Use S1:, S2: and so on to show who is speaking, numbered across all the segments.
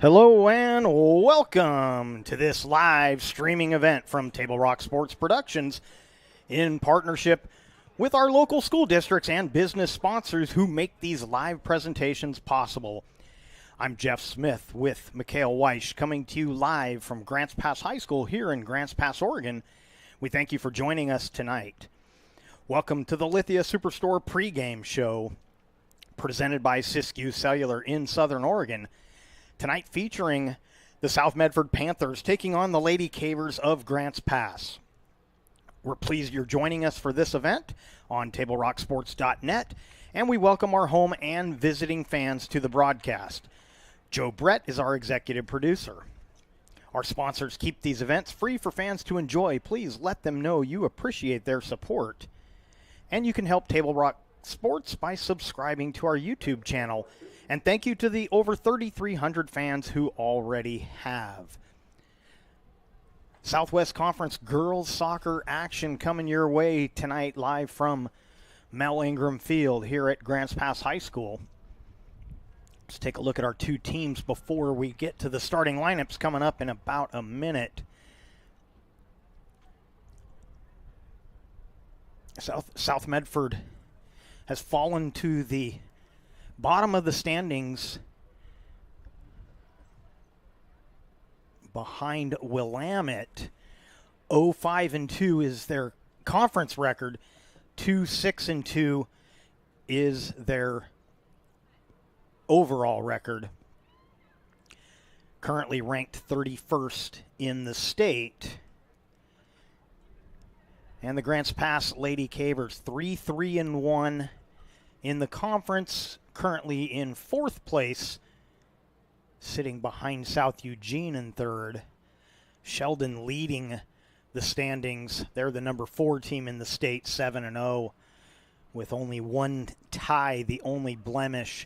S1: Hello and welcome to this live streaming event from Table Rock Sports Productions in partnership with our local school districts and business sponsors who make these live presentations possible. I'm Jeff Smith with Mikhail Weish coming to you live from Grants Pass High School here in Grants Pass, Oregon. We thank you for joining us tonight. Welcome to the Lithia Superstore pregame show presented by Siskiyou Cellular in Southern Oregon. Tonight featuring the South Medford Panthers taking on the Lady Cavers of Grants Pass. We're pleased you're joining us for this event on TableRockSports.net, and we welcome our home and visiting fans to the broadcast. Joe Brett is our executive producer. Our sponsors keep these events free for fans to enjoy. Please let them know you appreciate their support. And you can help Table Rock Sports by subscribing to our YouTube channel. And thank you to the over 3,300 fans who already have. Southwest Conference girls soccer action coming your way tonight live from Mel Ingram Field here at Grants Pass High School. Let's take a look at our two teams before we get to the starting lineups coming up in about a minute. South Medford has fallen to the bottom of the standings behind Willamette. 0-5-2 is their conference record. 2-6-2 is their overall record. Currently ranked 31st in the state. And the Grants Pass Lady Cavers 3-3-1 in the conference, currently in fourth place, sitting behind South Eugene in third. Sheldon leading the standings. They're the number 4 team in the state, 7-0, with only one tie, the only blemish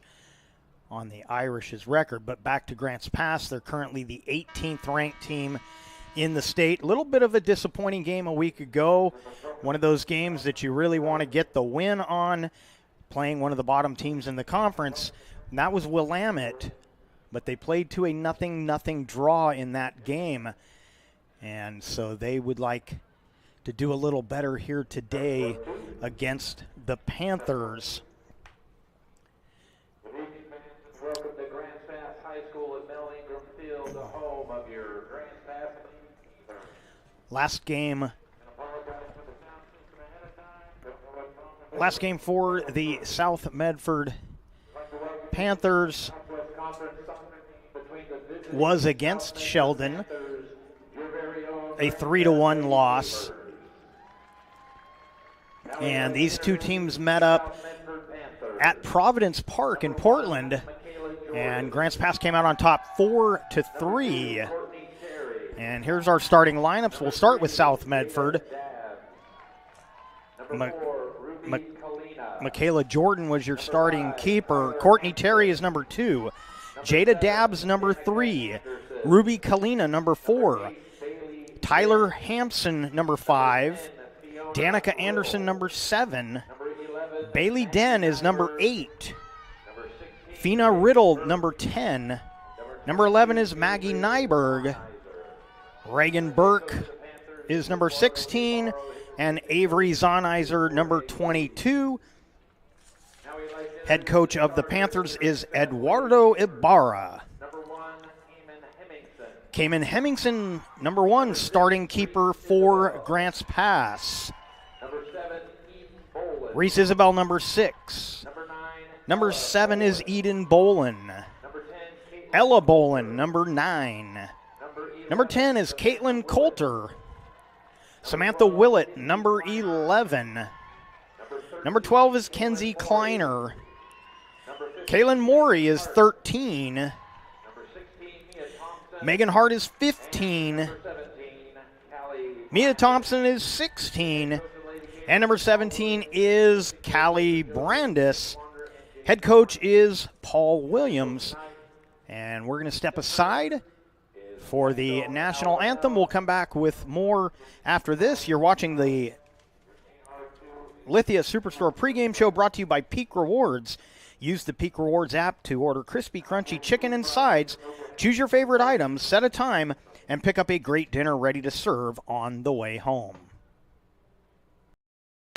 S1: on the Irish's record. But back to Grants Pass, they're currently the 18th ranked team in the state. A little bit of a disappointing game a week ago. One of those games that you really want to get the win on, playing one of the bottom teams in the conference, and that was Willamette, but they played to a 0-0 draw in that game, and so they would like to do a little better here today against the Panthers.
S2: Welcome to Grants Pass High School at Mel Ingram Field, the home of your Grants Pass.
S1: Last game for the South Medford Panthers was against Sheldon, a 3-1 loss. And these two teams met up at Providence Park in Portland, and Grants Pass came out on top 4-3. And here's our starting lineups. We'll start with South Medford. Michaela Jordan was your starting keeper. Courtney Terry is number 2. Jada Dabbs, number 3. Ruby Kalina, number 4. Tyler Hampson, number 5. Danica Anderson, number 7. Bailey Den is number 8. Fina Riddle, number 10. Number 11 is Maggie Nyberg. Reagan Burke is number 16. And Avery Zonizer, number 22. Head coach of the Panthers is Eduardo Ibarra. Cayman Hemmingson, number 1, starting keeper for Grants Pass. Reese Isabel, number 6. Number 7 is Eden Bolin. Ella Bolin, number 9. Number 10 is Caitlin Coulter. Samantha Willett, number 11. Number 12 is Kenzie Kleiner. Kaylin Morey is 13. Megan Hart is 15. Mia Thompson is 16. And number 17 is Callie Brandis. Head coach is Paul Williams. And we're going to step aside for the national anthem. We'll come back with more after this. You're watching the Lithia Superstore pregame show brought to you by Peak Rewards. Use the Peak Rewards app to order crispy, crunchy chicken and sides Choose your favorite items, set a time, and pick up a great dinner ready to serve on the way home.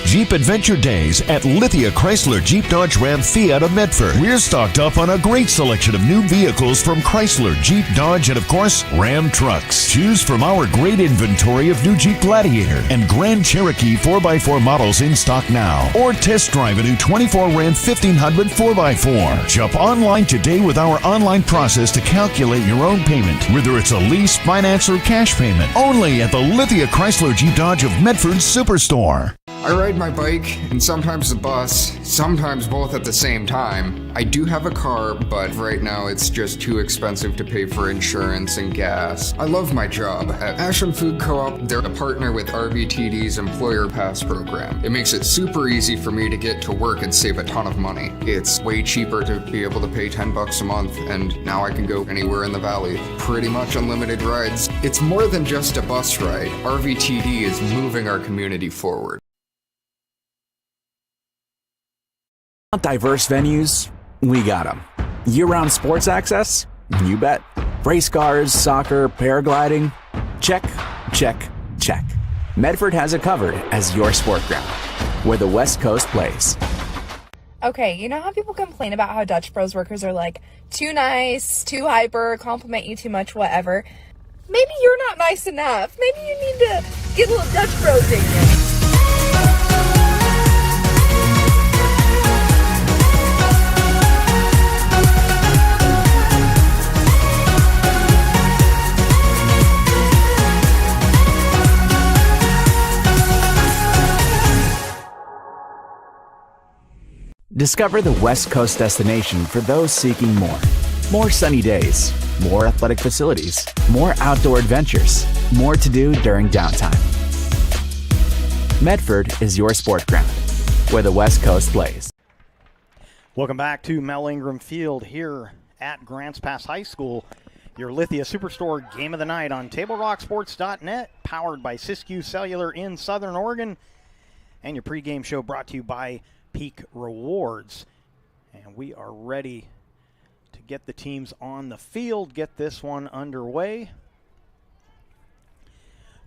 S3: Jeep Adventure Days at Lithia Chrysler Jeep Dodge Ram Fiat of Medford. We're stocked up on a great selection of new vehicles from Chrysler, Jeep, Dodge, and of course, Ram trucks. Choose from our great inventory of new Jeep Gladiator and Grand Cherokee 4x4 models in stock now. Or test drive a new 24 Ram 1500 4x4. Shop online today with our online process to calculate your own payment, whether it's a lease, finance, or cash payment. Only at the Lithia Chrysler Jeep Dodge of Medford Superstore.
S4: I ride my bike and sometimes the bus, sometimes both at the same time. I do have a car, but right now it's just too expensive to pay for insurance and gas. I love my job. At Ashland Food Co-op, they're a partner with RVTD's Employer Pass program. It makes it super easy for me to get to work and save a ton of money. It's way cheaper to be able to pay $10 a month, and now I can go anywhere in the valley. Pretty much unlimited rides. It's more than just a bus ride. RVTD is moving our community forward.
S5: Diverse venues? We got them. Year-round sports access? You bet. Race cars, soccer, paragliding? Check, check, check. Medford has it covered as your sport ground, where the West Coast plays.
S6: Okay, you know how people complain about how Dutch Bros workers are like too nice, too hyper, compliment you too much, whatever? Maybe you're not nice enough. Maybe you need to get a little Dutch Bros in you.
S5: Discover the West Coast destination for those seeking more. More sunny days, more athletic facilities, more outdoor adventures, more to do during downtime. Medford is your sport ground, where the West Coast plays.
S1: Welcome back to Mel Ingram Field here at Grants Pass High School. Your Lithia Superstore Game of the Night on TableRockSports.net, powered by Siskiyou Cellular in Southern Oregon, and your pregame show brought to you by Peak Rewards. And we are ready to get the teams on the field, get this one underway.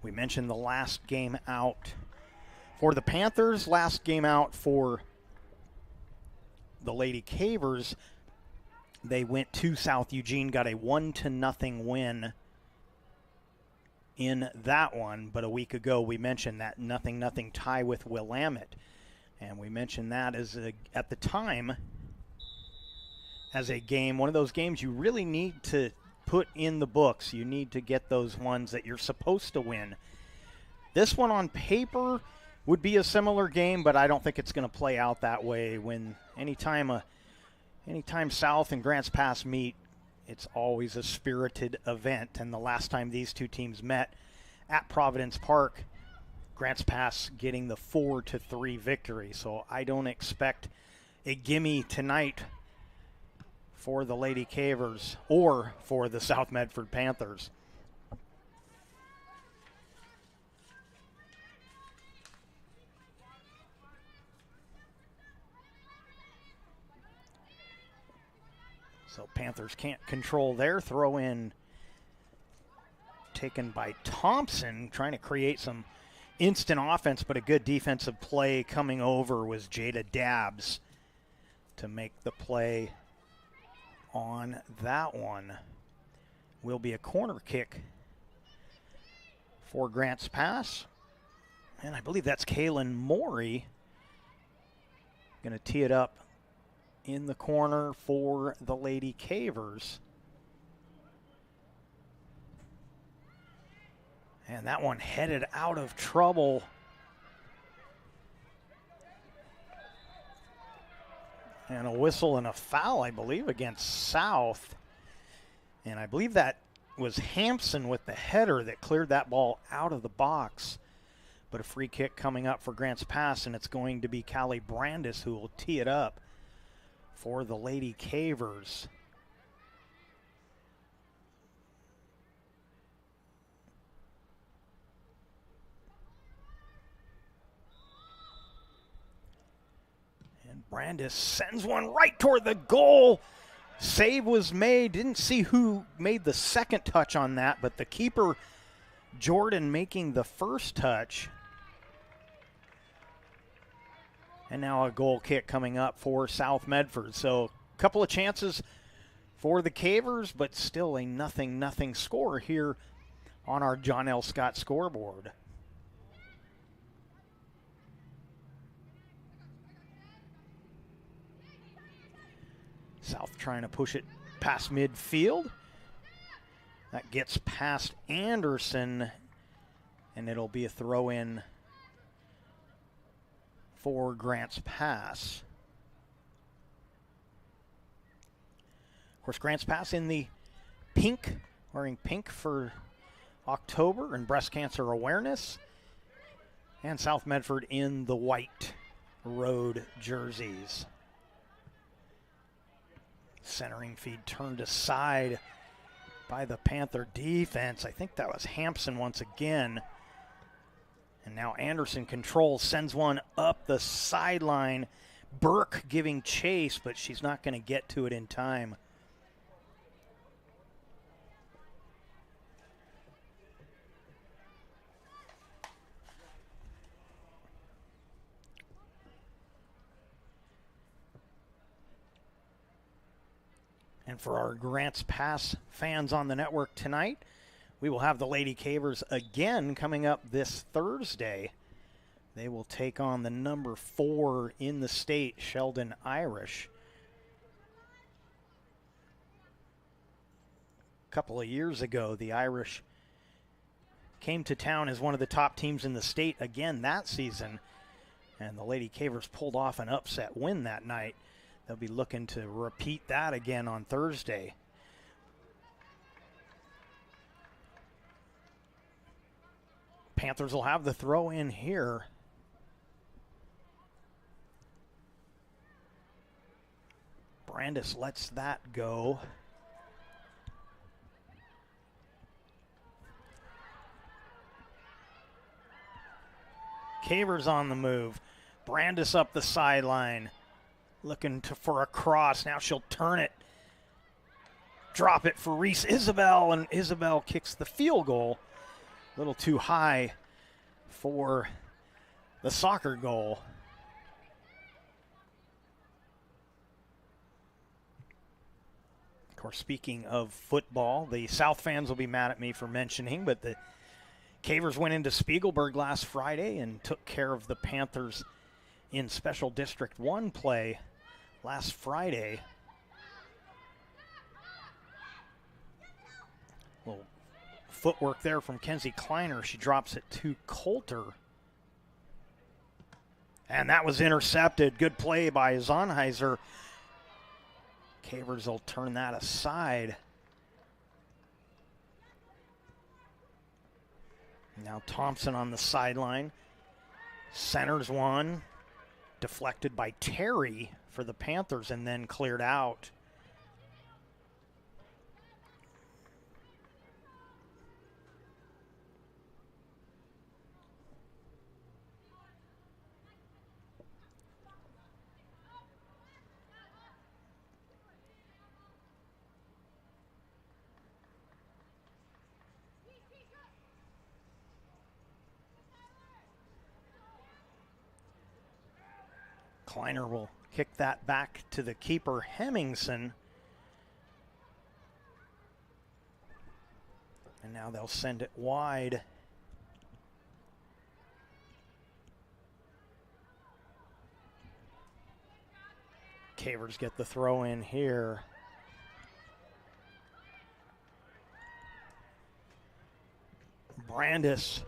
S1: We mentioned the last game out for the Panthers, last game out for the Lady Cavers. They went to South Eugene, got a 1-0 win in that one. But a week ago we mentioned that 0-0 tie with Willamette. And we mentioned that at the time as a game, one of those games you really need to put in the books. You need to get those ones that you're supposed to win. This one on paper would be a similar game, but I don't think it's going to play out that way. When anytime South and Grants Pass meet, it's always a spirited event. And the last time these two teams met at Providence Park, Grants Pass getting the 4-3 victory. So I don't expect a gimme tonight for the Lady Cavers or for the South Medford Panthers. So Panthers can't control their throw in, taken by Thompson, trying to create some instant offense, but a good defensive play coming over was Jada Dabbs to make the play on that one. Will be a corner kick for Grants Pass. And I believe that's Kaylin Morey going to tee it up in the corner for the Lady Cavers. And that one headed out of trouble. And a whistle and a foul, I believe, against South. And I believe that was Hampson with the header that cleared that ball out of the box. But a free kick coming up for Grants Pass, and it's going to be Callie Brandis who will tee it up for the Lady Cavers. Brandis sends one right toward the goal. Save was made. Didn't see who made the second touch on that, but the keeper, Jordan, making the first touch. And now a goal kick coming up for South Medford. So a couple of chances for the Cavers, but still a 0-0 score here on our John L. Scott scoreboard. South trying to push it past midfield. That gets past Anderson, and it'll be a throw-in for Grants Pass. Of course, Grants Pass in the pink, wearing pink for October and breast cancer awareness. And South Medford in the white road jerseys. Centering feed turned aside by the Panther defense. I think that was Hampson once again. And now Anderson controls, sends one up the sideline. Burke giving chase, but she's not going to get to it in time. And for our Grants Pass fans on the network tonight, we will have the Lady Cavers again coming up this Thursday. They will take on the number 4 in the state, Sheldon Irish. A couple of years ago, the Irish came to town as one of the top teams in the state again that season, and the Lady Cavers pulled off an upset win that night. They'll be looking to repeat that again on Thursday. Panthers will have the throw in here. Brandis lets that go. Cavers on the move. Brandis up the sideline. Looking for a cross. Now she'll turn it. Drop it for Reese Isabel, and Isabel kicks the field goal. A little too high for the soccer goal. Of course, speaking of football, the South fans will be mad at me for mentioning, but the Cavers went into Spiegelberg last Friday and took care of the Panthers in Special District 1 play last Friday. Little footwork there from Kenzie Kleiner. She drops it to Coulter. And that was intercepted. Good play by Zonheiser. Cavers will turn that aside. Now Thompson on the sideline. Centers one. Deflected by Terry for the Panthers and then cleared out. Kleiner will kick that back to the keeper, Hemmingson. And now they'll send it wide. Cavers get the throw in here. Brandis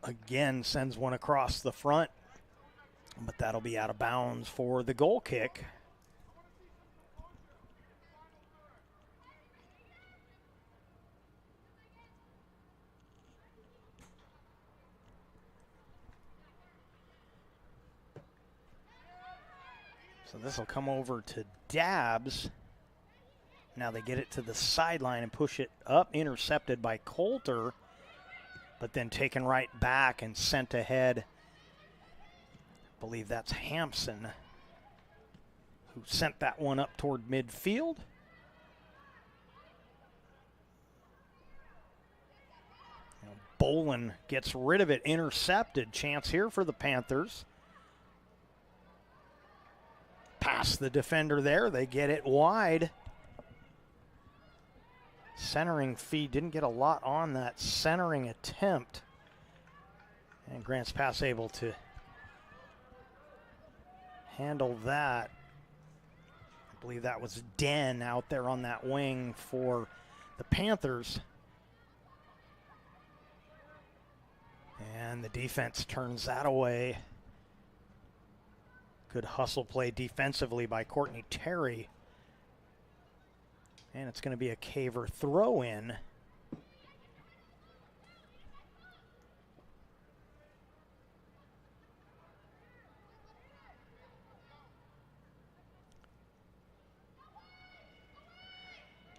S1: again sends one across the front, but that'll be out of bounds for the goal kick. So this will come over to Dabbs. Now they get it to the sideline and push it up, intercepted by Coulter, but then taken right back and sent ahead. I believe that's Hampson who sent that one up toward midfield. Bolin gets rid of it, intercepted. Chance here for the Panthers. Past the defender there, they get it wide. Centering feed, didn't get a lot on that centering attempt. And Grants Pass able to handle that. I believe that was Den out there on that wing for the Panthers. And the defense turns that away. Good hustle play defensively by Courtney Terry. And it's going to be a Caver throw-in.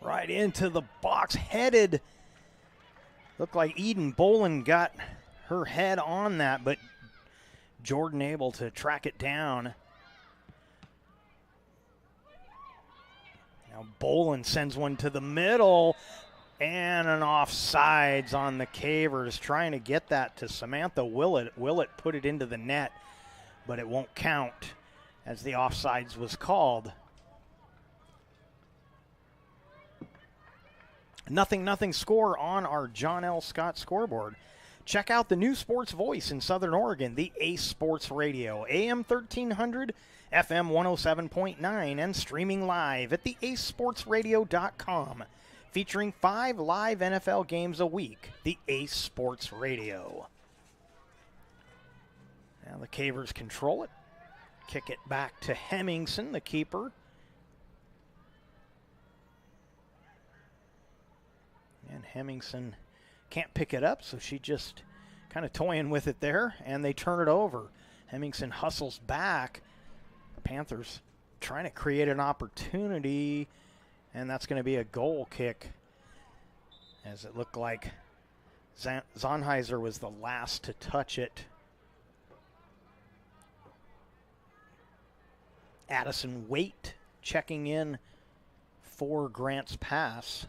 S1: Right into the box, headed. Looked like Eden Bolin got her head on that, but Jordan able to track it down. Now Bolin sends one to the middle, and an offsides on the Cavers, trying to get that to Samantha Willett. Willett put it into the net, but it won't count as the offsides was called. 0-0 score on our John L. Scott scoreboard. Check out the new sports voice in Southern Oregon, the Ace Sports Radio, AM 1300, FM 107.9, and streaming live at theacesportsradio.com, featuring 5 live NFL games a week, the Ace Sports Radio. Now the Cavers control it, kick it back to Hemmingson, the keeper. And Hemmingson can't pick it up, so she just kind of toying with it there, and they turn it over. Hemmingson hustles back. Panthers trying to create an opportunity, and that's going to be a goal kick, as it looked like Zonheiser was the last to touch it. Addison Waite checking in for Grants Pass.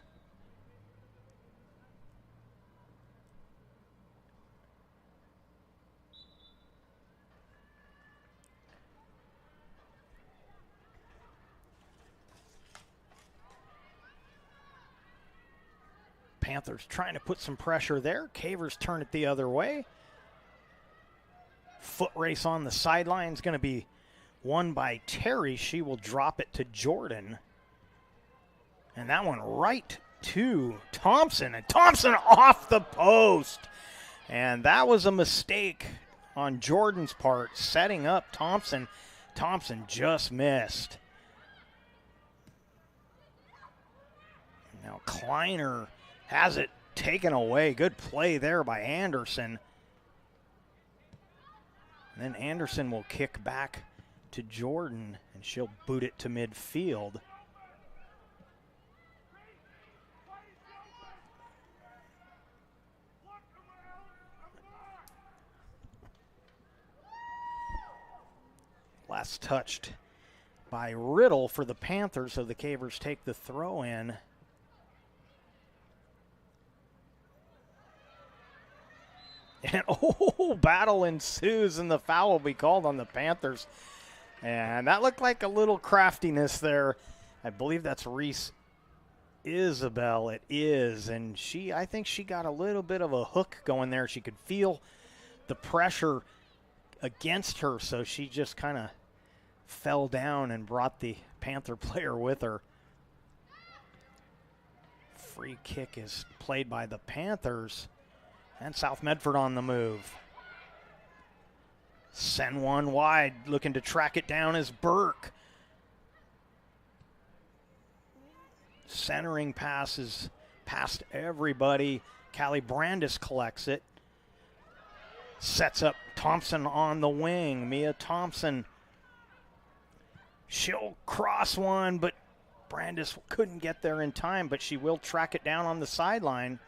S1: Panthers trying to put some pressure there. Cavers turn it the other way. Foot race on the sideline is going to be won by Terry. She will drop it to Jordan. And that one right to Thompson. And Thompson off the post. And that was a mistake on Jordan's part, setting up Thompson. Thompson just missed. Now Kleiner has it taken away. Good play there by Anderson. And then Anderson will kick back to Jordan, and she'll boot it to midfield. Last touched by Riddle for the Panthers, so the Cavers take the throw in. And battle ensues, and the foul will be called on the Panthers. And that looked like a little craftiness there. I believe that's Reese Isabel. It is. And I think she got a little bit of a hook going there. She could feel the pressure against her, so she just kind of fell down and brought the Panther player with her. Free kick is played by the Panthers. And South Medford on the move. Send one wide, looking to track it down is Burke. Centering passes past everybody. Callie Brandis collects it. Sets up Thompson on the wing. Mia Thompson. She'll cross one, but Brandis couldn't get there in time, but she will track it down on the sideline.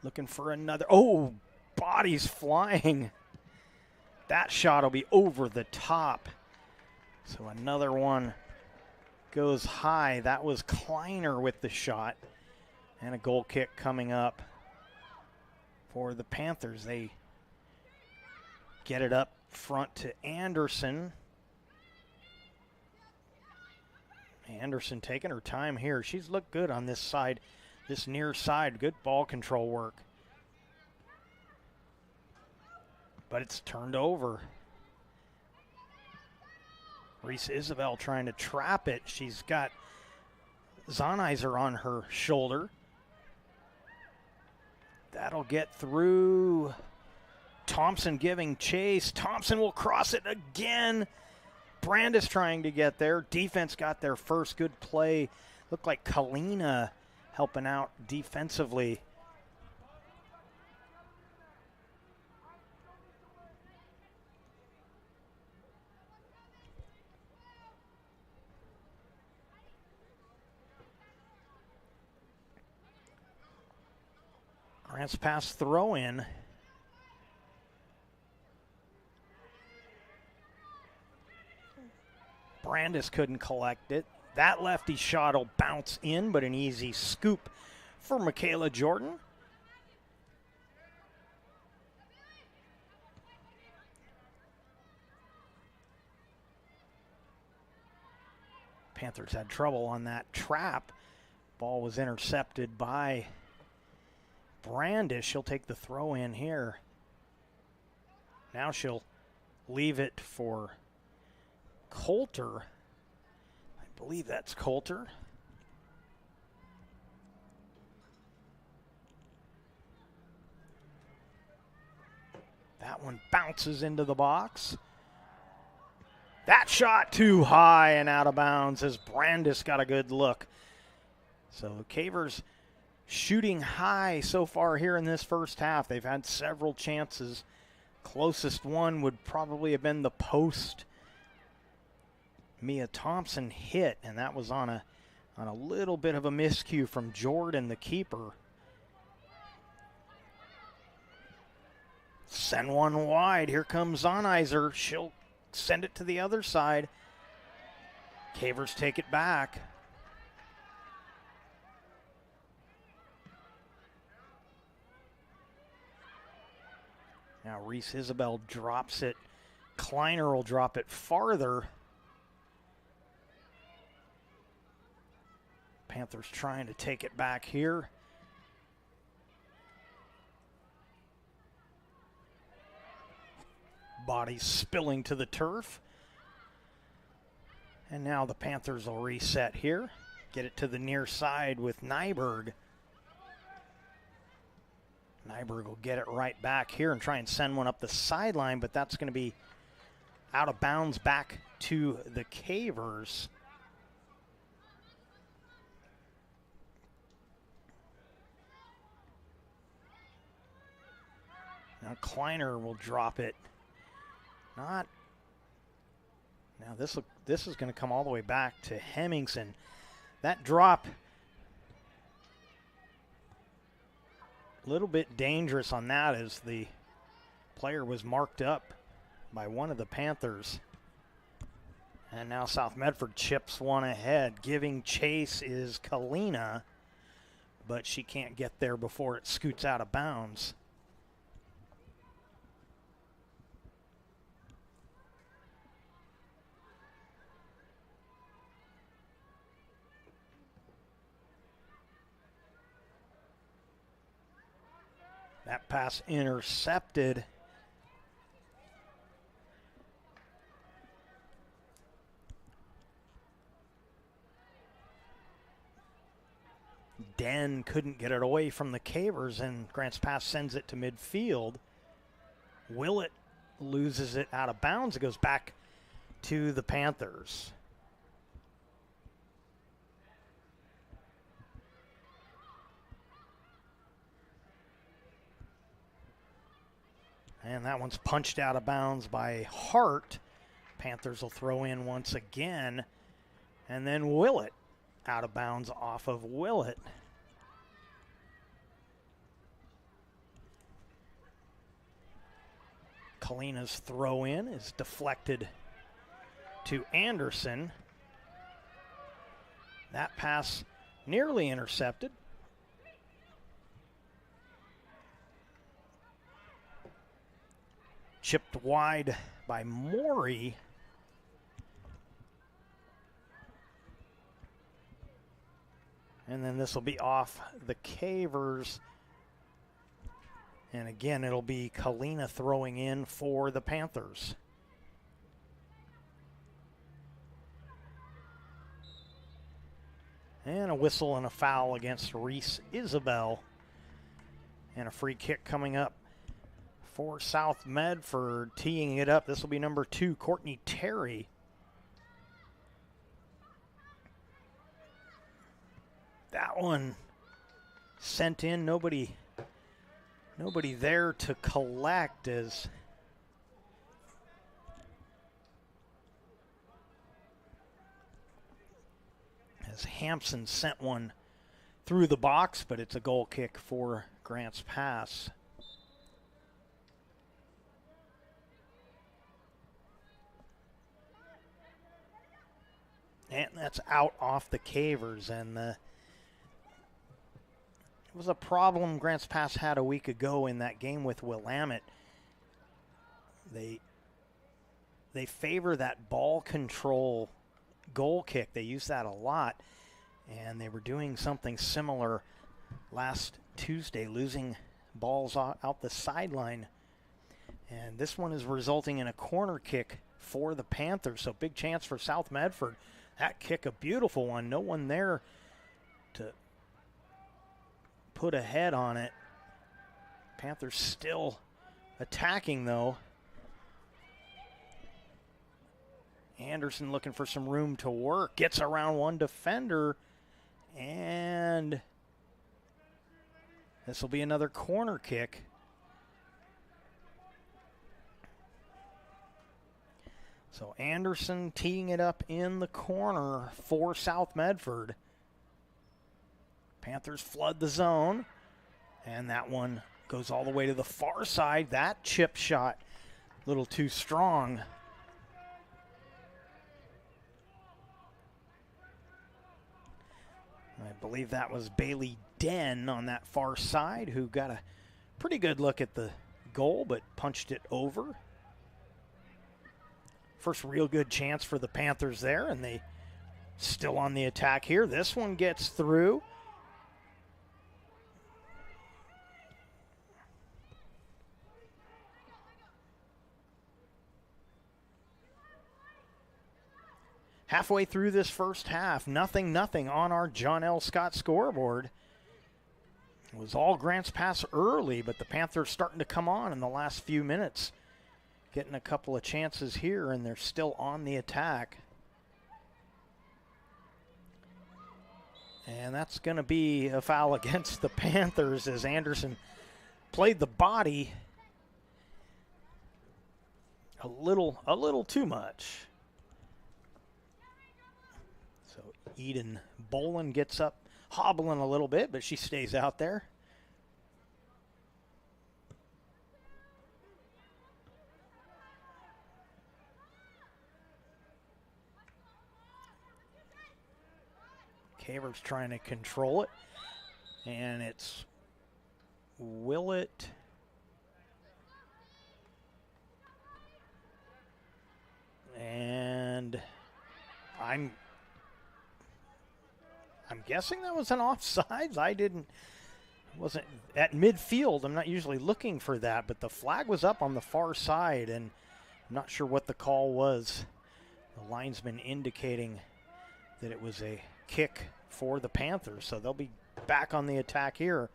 S1: Looking for another. Oh, bodies flying. That shot will be over the top. So another one goes high. That was Kleiner with the shot. And a goal kick coming up for the Panthers. They get it up front to Anderson. Anderson taking her time here. She's looked good on this side, this near side. Good ball control work. But it's turned over. Reese Isabel trying to trap it. She's got Zonizer on her shoulder. That'll get through. Thompson giving chase. Thompson will cross it again. Brandis trying to get there. Defense got their first good play. Looked like Kalina helping out defensively. Grants pass throw in. Brandis couldn't collect it. That lefty shot will bounce in, but an easy scoop for Michaela Jordan. Panthers had trouble on that trap. Ball was intercepted by Brandis. She'll take the throw in here. Now she'll leave it for Coulter. I believe that's Coulter. That one bounces into the box. That shot too high and out of bounds as Brandis got a good look. So Cavers shooting high so far here in this first half. They've had several chances. Closest one would probably have been the post Mia Thompson hit, and that was on a little bit of a miscue from Jordan, the keeper. Send one wide. Here comes Zonizer. She'll send it to the other side. Cavers take it back. Now Reese Isabel drops it. Kleiner will drop it farther. Panthers trying to take it back here. Bodies spilling to the turf. And now the Panthers will reset here. Get it to the near side with Nyberg. Nyberg will get it right back here and try and send one up the sideline, but that's going to be out of bounds back to the Cavers. Now Kleiner will drop it. Not. Now this is going to come all the way back to Hemmingson. That drop, a little bit dangerous on that as the player was marked up by one of the Panthers. And now South Medford chips one ahead. Giving chase is Kalina, but she can't get there before it scoots out of bounds. That pass intercepted. Den couldn't get it away from the Cavers, and Grant's pass sends it to midfield. Willett loses it out of bounds. It goes back to the Panthers. And that one's punched out of bounds by Hart. Panthers will throw in once again. And then Willett out of bounds off of Willett. Kalina's throw in is deflected to Anderson. That pass nearly intercepted. Chipped wide by Morey. And then this will be off the Cavers. And again, it'll be Kalina throwing in for the Panthers. And a whistle and a foul against Reese Isabel. And a free kick coming up for South Medford. Teeing it up, this will be number 2, Courtney Terry. That one sent in, nobody there to collect as Hampson sent one through the box, but it's a goal kick for Grants Pass. And that's out off the Cavers, and it was a problem Grants Pass had a week ago in that game with Willamette. They favor that ball control goal kick. They use that a lot, and they were doing something similar last Tuesday, losing balls out the sideline. And this one is resulting in a corner kick for the Panthers, so big chance for South Medford. That kick, a beautiful one. No one there to put a head on it. Panthers still attacking, though. Anderson looking for some room to work. Gets around one defender. And this will be another corner kick. So Anderson teeing it up in the corner for South Medford. Panthers flood the zone. And that one goes all the way to the far side. That chip shot a little too strong. I believe that was Bailey Den on that far side who got a pretty good look at the goal but punched it over. First real good chance for the Panthers there, and they still on the attack here. This one gets through. Halfway through this first half, 0-0 on our John L. Scott scoreboard. It was all Grants Pass early, but the Panthers starting to come on in the last few minutes. Getting a couple of chances here, and they're still on the attack. And that's going to be a foul against the Panthers as Anderson played the body a little too much. So Eden Bolin gets up, hobbling a little bit, but she stays out there. Cavers trying to control it, and it's Willett. And I'm guessing that was an offsides. Wasn't at midfield. I'm not usually looking for that, but the flag was up on the far side, and I'm not sure what the call was. The linesman indicating that it was a kick for the Panthers, so they'll be back on the attack here.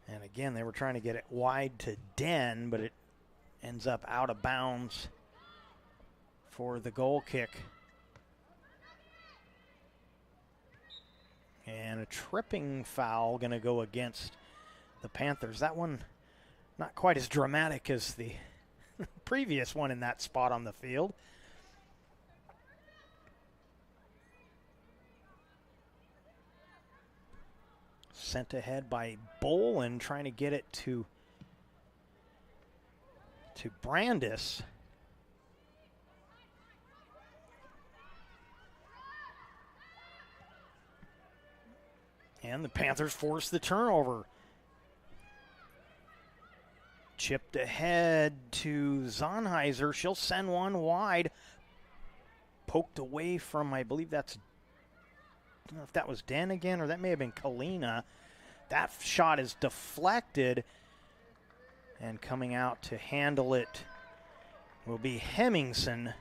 S1: And again, they were trying to get it wide to Den, but it ends up out of bounds for the goal kick. And a tripping foul going to go against the Panthers. That one not quite as dramatic as the previous one in that spot on the field. Sent ahead by Bolin, trying to get it to Brandis. And the Panthers force the turnover. Chipped ahead to Zonheiser. She'll send one wide. Poked away from, I believe that's, I don't know if that was Den again or that may have been Kalina. That shot is deflected. And coming out to handle it will be Hemmingson.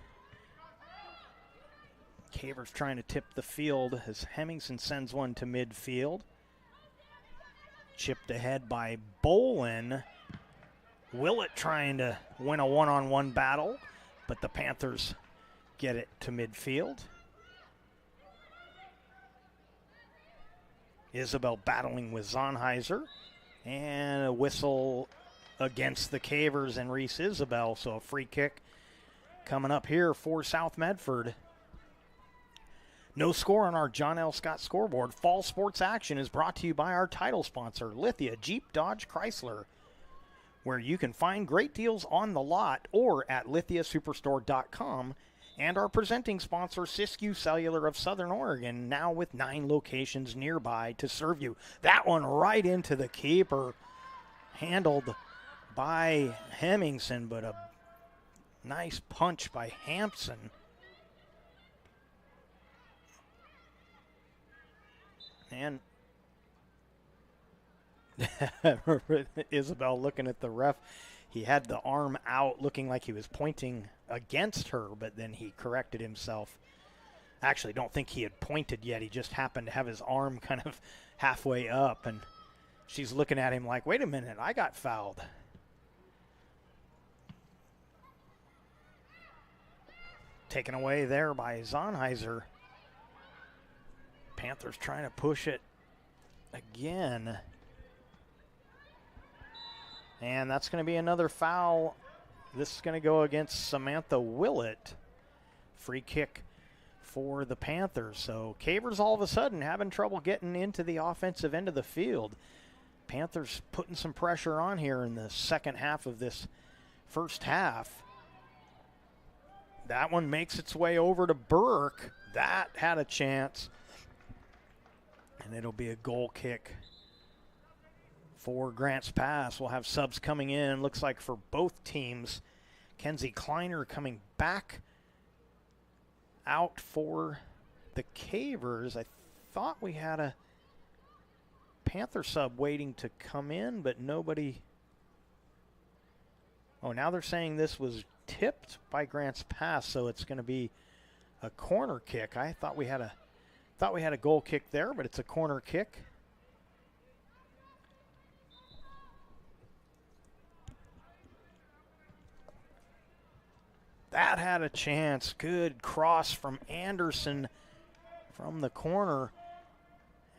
S1: Cavers trying to tip the field as Hemmingson sends one to midfield. Chipped ahead by Bolin. Willett trying to win a one-on-one battle, but the Panthers get it to midfield. Isabel battling with Zonheiser, and a whistle against the Cavers and Reese Isabel, so a free kick coming up here for South Medford. No score on our John L. Scott scoreboard. Fall sports action is brought to you by our title sponsor, Lithia Jeep Dodge Chrysler, where you can find great deals on the lot or at lithiasuperstore.com, and our presenting sponsor, Siskiyou Cellular of Southern Oregon, now with 9 locations nearby to serve you. That one right into the keeper, handled by Hemmingson, but a nice punch by Hampson. And Isabel looking at the ref. He had the arm out looking like he was pointing against her, but then he corrected himself. Actually, don't think he had pointed yet. He just happened to have his arm kind of halfway up, and she's looking at him like, wait a minute, I got fouled. Taken away there by Zonheiser. Panthers trying to push it again. And that's going to be another foul. This is going to go against Samantha Willett. Free kick for the Panthers. So Cavers all of a sudden having trouble getting into the offensive end of the field. Panthers putting some pressure on here in the second half of this first half. That one makes its way over to Burke. That had a chance. And it'll be a goal kick for Grants Pass. We'll have subs coming in, looks like for both teams. Kenzie Kleiner coming back out for the Cavers. I thought we had a Panther sub waiting to come in, but nobody. Oh, now they're saying this was tipped by Grants Pass, so it's going to be a corner kick. I thought we had a goal kick there, but it's a corner kick. That had a chance. Good cross from Anderson from the corner.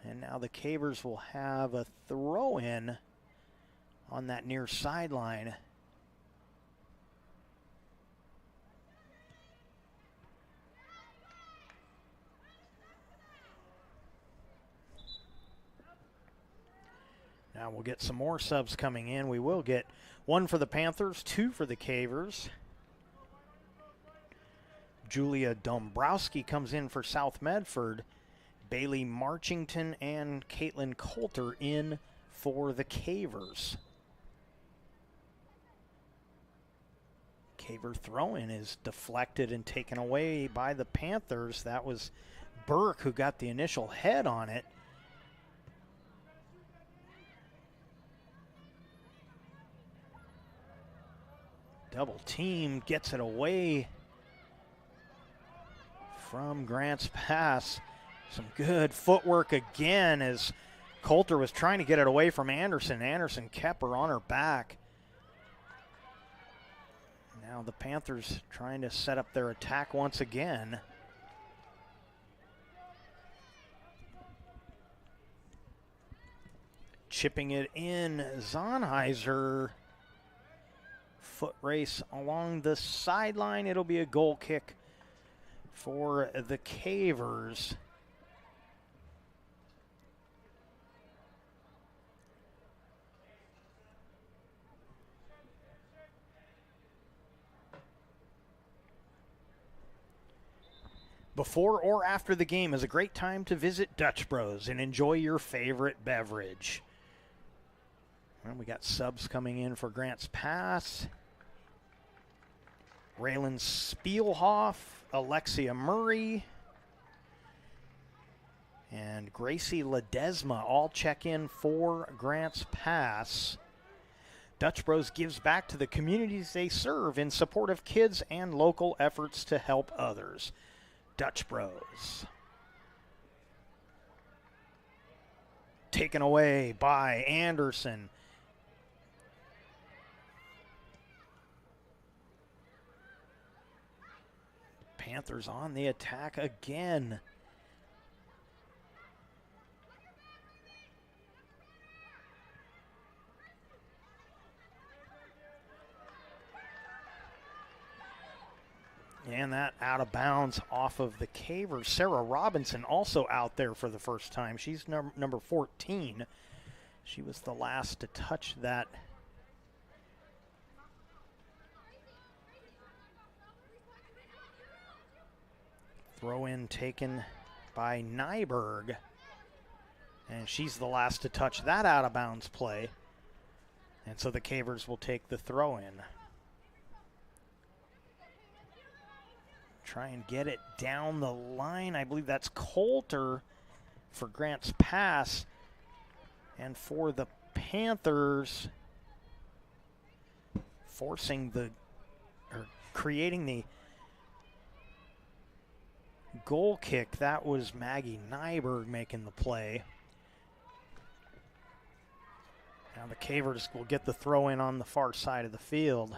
S1: And now the Cavers will have a throw-in on that near sideline. Now we'll get some more subs coming in. We will get one for the Panthers, 2 for the Cavers. Julia Dombrowski comes in for South Medford. Bailey Marchington and Caitlin Coulter in for the Cavers. Caver throw-in is deflected and taken away by the Panthers. That was Burke who got the initial head on it. Double team gets it away from Grants Pass. Some good footwork again as Coulter was trying to get it away from Anderson. Anderson kept her on her back. Now the Panthers trying to set up their attack once again. Chipping it in, Zonheiser. Foot race along the sideline. It'll be a goal kick for the Cavers. Before or after the game is a great time to visit Dutch Bros and enjoy your favorite beverage. Well, we got subs coming in for Grants Pass. Raylan Spielhoff, Alexia Murray, and Gracie Ledesma all check in for Grants Pass. Dutch Bros gives back to the communities they serve in support of kids and local efforts to help others. Dutch Bros. Taken away by Anderson. Panthers on the attack again. And that out of bounds off of the Cavers. Sarah Robinson also out there for the first time. She's number 14. She was the last to touch that. Throw in taken by Nyberg. And she's the last to touch that out of bounds play. And so the Cavers will take the throw in. Try and get it down the line. I believe that's Coulter for Grants Pass. And for the Panthers, creating the goal kick, that was Maggie Nyberg making the play. Now the Cavers will get the throw in on the far side of the field.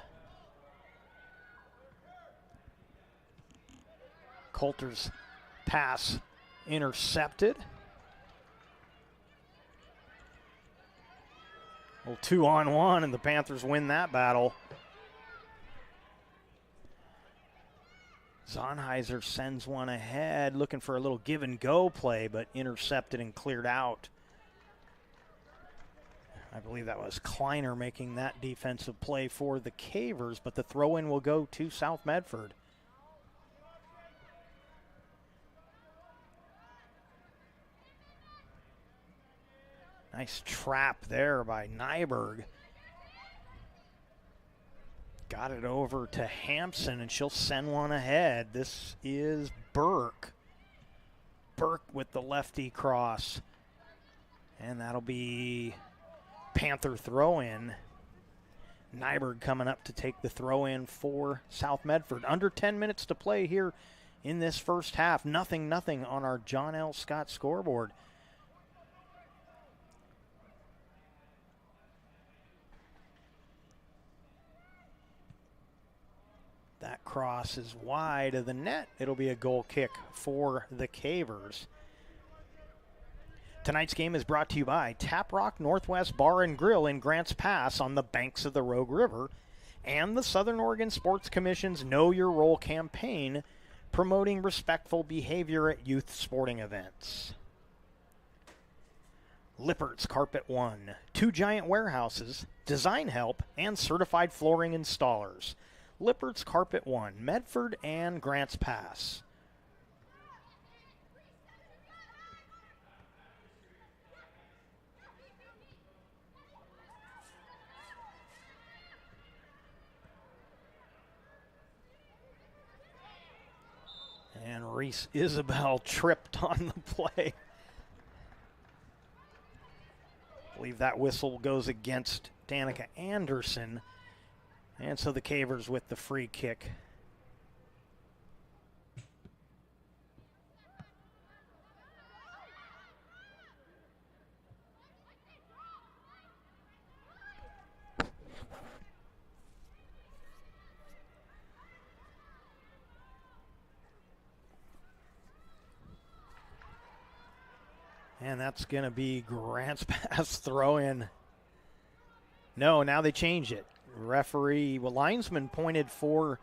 S1: Coulter's pass intercepted. Well, 2-on-1, and the Panthers win that battle. Zonheiser sends one ahead, looking for a little give-and-go play, but intercepted and cleared out. I believe that was Kleiner making that defensive play for the Cavers, but the throw-in will go to South Medford. Nice trap there by Nyberg. Got it over to Hampson, and she'll send one ahead. This is Burke. Burke with the lefty cross. And that'll be Panther throw-in. Nyberg coming up to take the throw-in for South Medford. Under 10 minutes to play here in this first half. 0-0 on our John L. Scott scoreboard. That cross is wide of the net. It'll be a goal kick for the Cavers. Tonight's game is brought to you by Tap Rock Northwest Bar and Grill in Grants Pass on the banks of the Rogue River and the Southern Oregon Sports Commission's Know Your Role campaign promoting respectful behavior at youth sporting events. Lippert's Carpet One, 2 giant warehouses, design help, and certified flooring installers. Lippert's Carpet One, Medford and Grants Pass. And Reese Isabel tripped on the play. I believe that whistle goes against Danica Anderson. And so the Cavers with the free kick. And that's going to be Grants Pass throw-in. No, now they change it. Linesman pointed for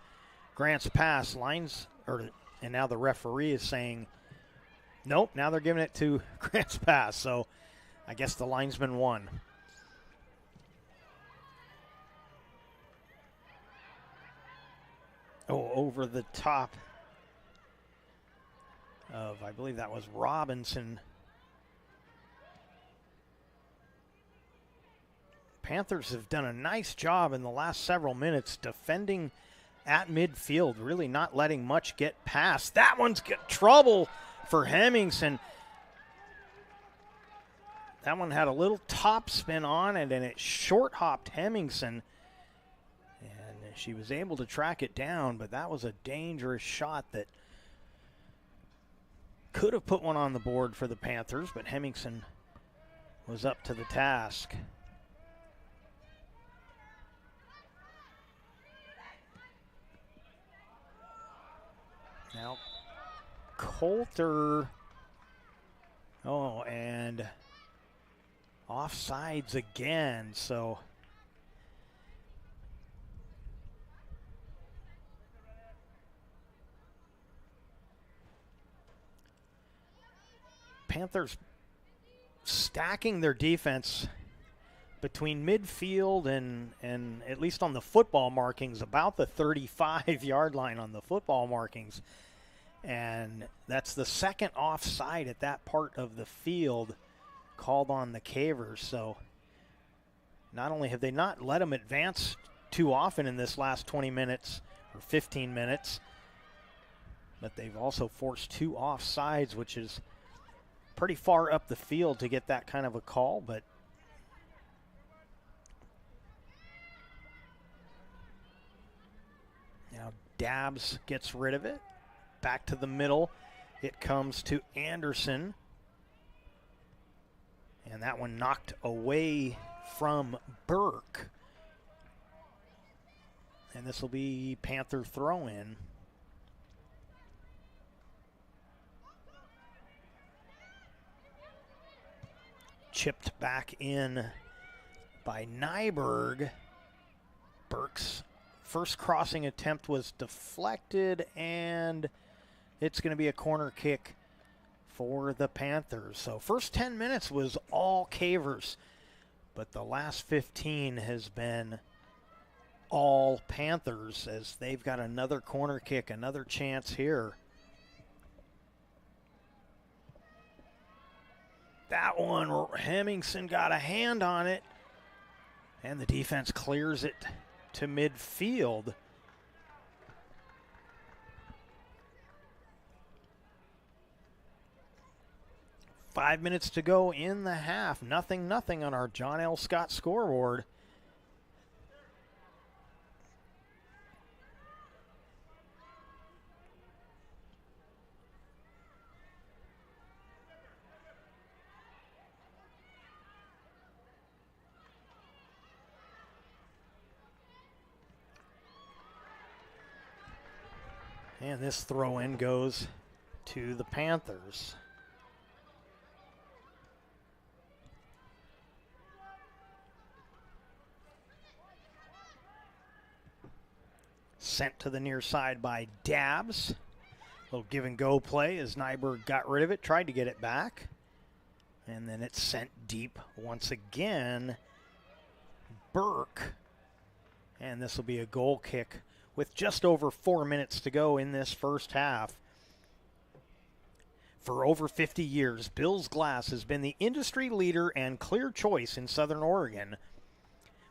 S1: Grants Pass. And now the referee is saying, nope, now they're giving it to Grants Pass. So I guess the linesman won. Oh, over the top. of, I believe that was Robinson. Panthers have done a nice job in the last several minutes defending at midfield, really not letting much get past. That one's got trouble for Hemmingson. That one had a little top spin on it, and it short hopped Hemmingson. And she was able to track it down, but that was a dangerous shot that could have put one on the board for the Panthers, but Hemmingson was up to the task. Now, Coulter, and offsides again, so Panthers stacking their defense between midfield and at least on the football markings, about the 35-yard line on the football markings. And that's the second offside at that part of the field called on the Cavers. So not only have they not let them advance too often in this last 20 minutes or 15 minutes, but they've also forced 2 offsides, which is pretty far up the field to get that kind of a call. But now Dabbs gets rid of it. Back to the middle. It comes to Anderson. And that one knocked away from Burke. And this will be Panther throw-in. Chipped back in by Nyberg. Burke's first crossing attempt was deflected, and it's going to be a corner kick for the Panthers. So first 10 minutes was all Cavers, but the last 15 has been all Panthers as they've got another corner kick, another chance here. That one, Hemmingson got a hand on it, and the defense clears it to midfield. Five minutes to go in the half. 0-0 on our John L. Scott scoreboard. And this throw-in goes to the Panthers. Sent to the near side by Dabbs. Little give and go play as Nyberg got rid of it, tried to get it back. And then it's sent deep once again. Burke. And this will be a goal kick with just over 4 minutes to go in this first half. For over 50 years, Bill's Glass has been the industry leader and clear choice in Southern Oregon.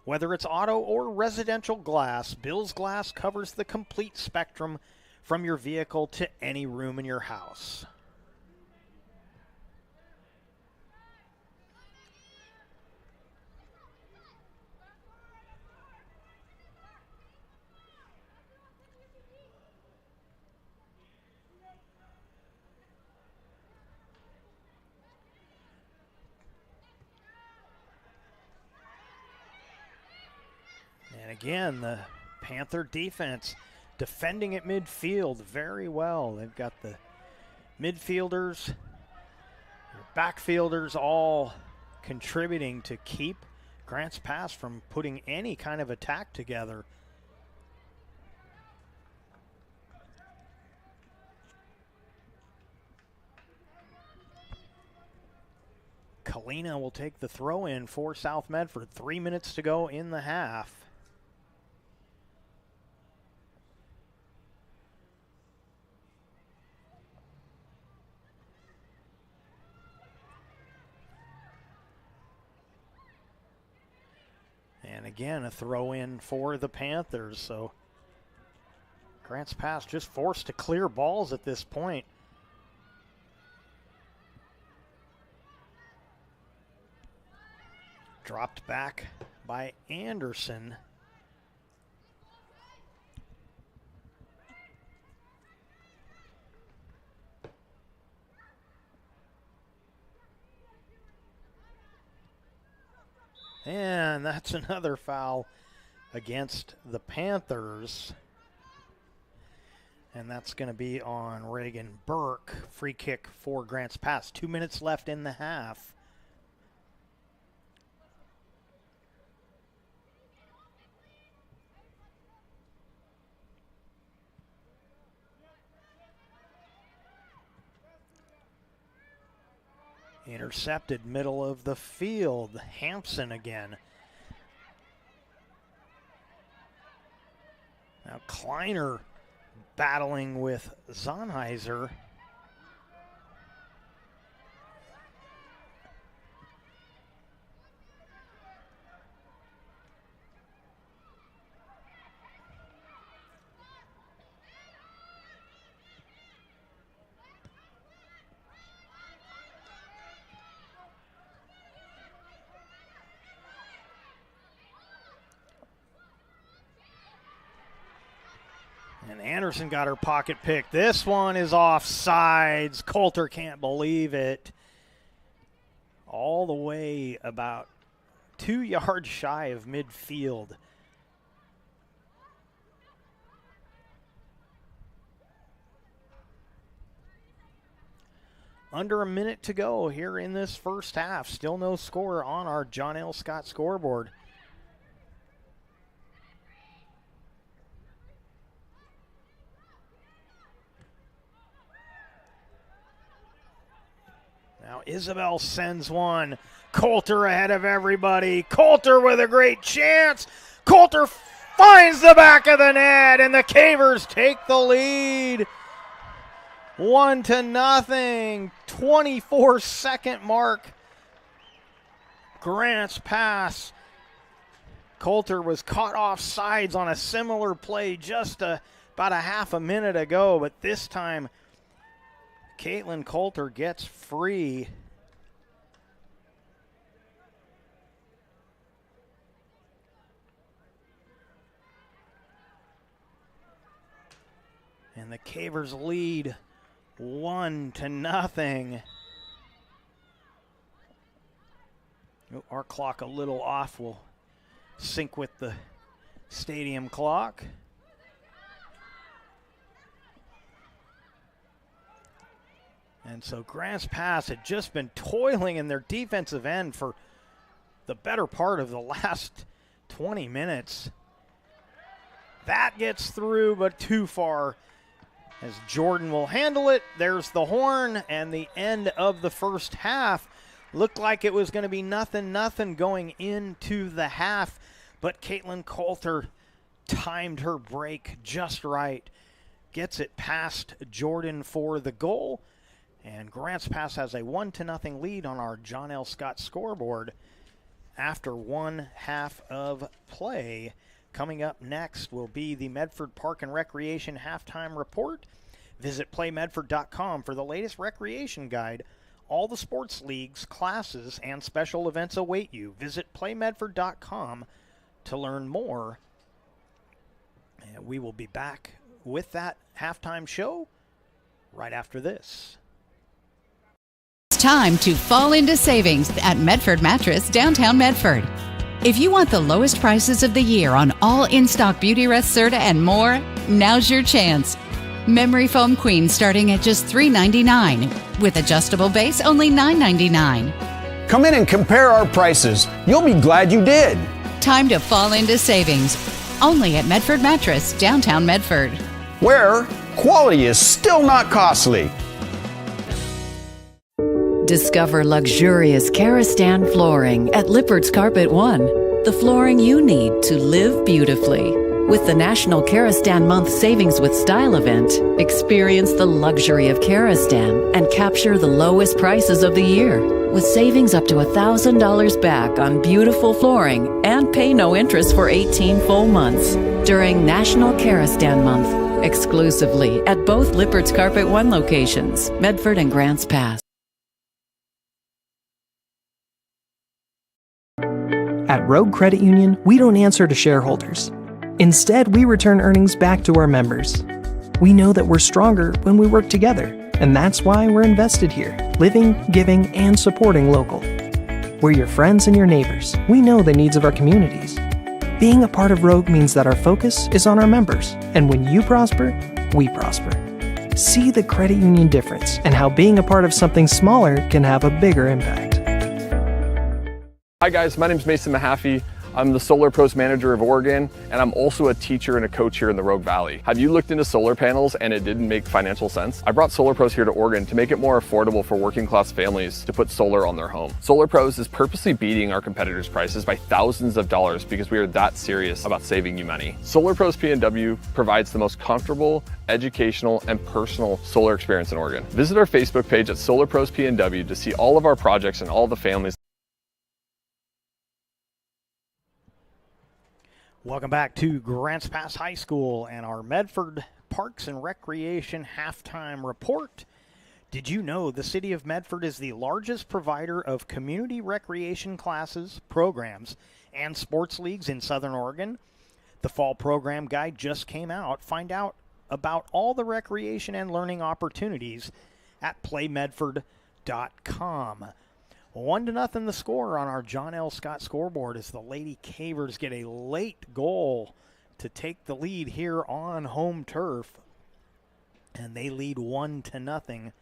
S1: Whether it's auto or residential glass, Bill's Glass covers the complete spectrum from your vehicle to any room in your house. And again, the Panther defense defending at midfield very well. They've got the midfielders, your backfielders all contributing to keep Grants Pass from putting any kind of attack together. Kalina will take the throw in for South Medford. 3 minutes to go in the half. And again, a throw in for the Panthers. So Grants Pass just forced to clear balls at this point. Dropped back by Anderson. And that's another foul against the Panthers. And that's going to be on Reagan Burke. Free kick for Grants Pass. 2 minutes left in the half. Intercepted middle of the field. Hampson again. Now Kleiner battling with Zonheiser. And Anderson got her pocket pick. This one is offsides. Coulter can't believe it. All the way about 2 yards shy of midfield. Under a minute to go here in this first half. Still no score on our John L. Scott scoreboard. Now Isabel sends one. Coulter ahead of everybody. Coulter with a great chance. Coulter finds the back of the net, and the Cavers take the lead. 1-0. 24-second mark. Grants Pass. Coulter was caught off sides on a similar play just about a half a minute ago, but this time Caitlin Coulter gets free. And the Cavers lead 1-0. Oh, our clock a little off. We'll sync with the stadium clock. And so Grants Pass had just been toiling in their defensive end for the better part of the last 20 minutes. That gets through, but too far as Jordan will handle it. There's the horn and the end of the first half. Looked like it was going to be 0-0 going into the half, but Caitlin Coulter timed her break just right. Gets it past Jordan for the goal. And Grants Pass has a 1-0 lead on our John L. Scott scoreboard after one half of play. Coming up next will be the Medford Park and Recreation halftime report. Visit playmedford.com for the latest recreation guide. All the sports leagues, classes, and special events await you. Visit playmedford.com to learn more. And we will be back with that halftime show right after this.
S7: It's time to fall into savings at Medford Mattress, downtown Medford. If you want the lowest prices of the year on all in-stock Beauty Rest Serta and more, now's your chance. Memory Foam Queen starting at just $3.99. With adjustable base, only $9.99.
S8: Come in and compare our prices. You'll be glad you did.
S7: Time to fall into savings. Only at Medford Mattress, downtown Medford.
S8: Where quality is still not costly.
S9: Discover luxurious Karastan flooring at Lippert's Carpet One. The flooring you need to live beautifully. With the National Karastan Month Savings with Style event, experience the luxury of Karastan and capture the lowest prices of the year. with savings up to $1,000 back on beautiful flooring and pay no interest for 18 full months during National Kerostan Month, exclusively at both Lippert's Carpet One locations, Medford and Grants Pass.
S10: At Rogue Credit Union, we don't answer to shareholders. Instead, we return earnings back to our members. We know that we're stronger when we work together, and that's why we're invested here, living, giving, and supporting local. We're your friends and your neighbors. We know the needs of our communities. Being a part of Rogue means that our focus is on our members, and when you prosper, we prosper. See the credit union difference and how being a part of something smaller can have a bigger impact.
S11: Hi guys, my name is Mason Mahaffey. I'm the Solar Pros Manager of Oregon, and I'm also a teacher and a coach here in the Rogue Valley. Have you looked into solar panels and it didn't make financial sense? I brought Solar Pros here to Oregon to make it more affordable for working class families to put solar on their home. Solar Pros is purposely beating our competitors' prices by thousands of dollars because we are that serious about saving you money. Solar Pros PNW provides the most comfortable, educational, and personal solar experience in Oregon. Visit our Facebook page at Solar Pros PNW to see all of our projects and all the families.
S1: Welcome back to Grants Pass High School and our Medford Parks and Recreation halftime report. Did you know the city of Medford is the largest provider of community recreation classes, programs, and sports leagues in Southern Oregon? The fall program guide just came out. Find out about all the recreation and learning opportunities at playmedford.com. 1-0 the score on our John L. Scott scoreboard as the Lady Cavers get a late goal to take the lead here on home turf. And they lead 1-0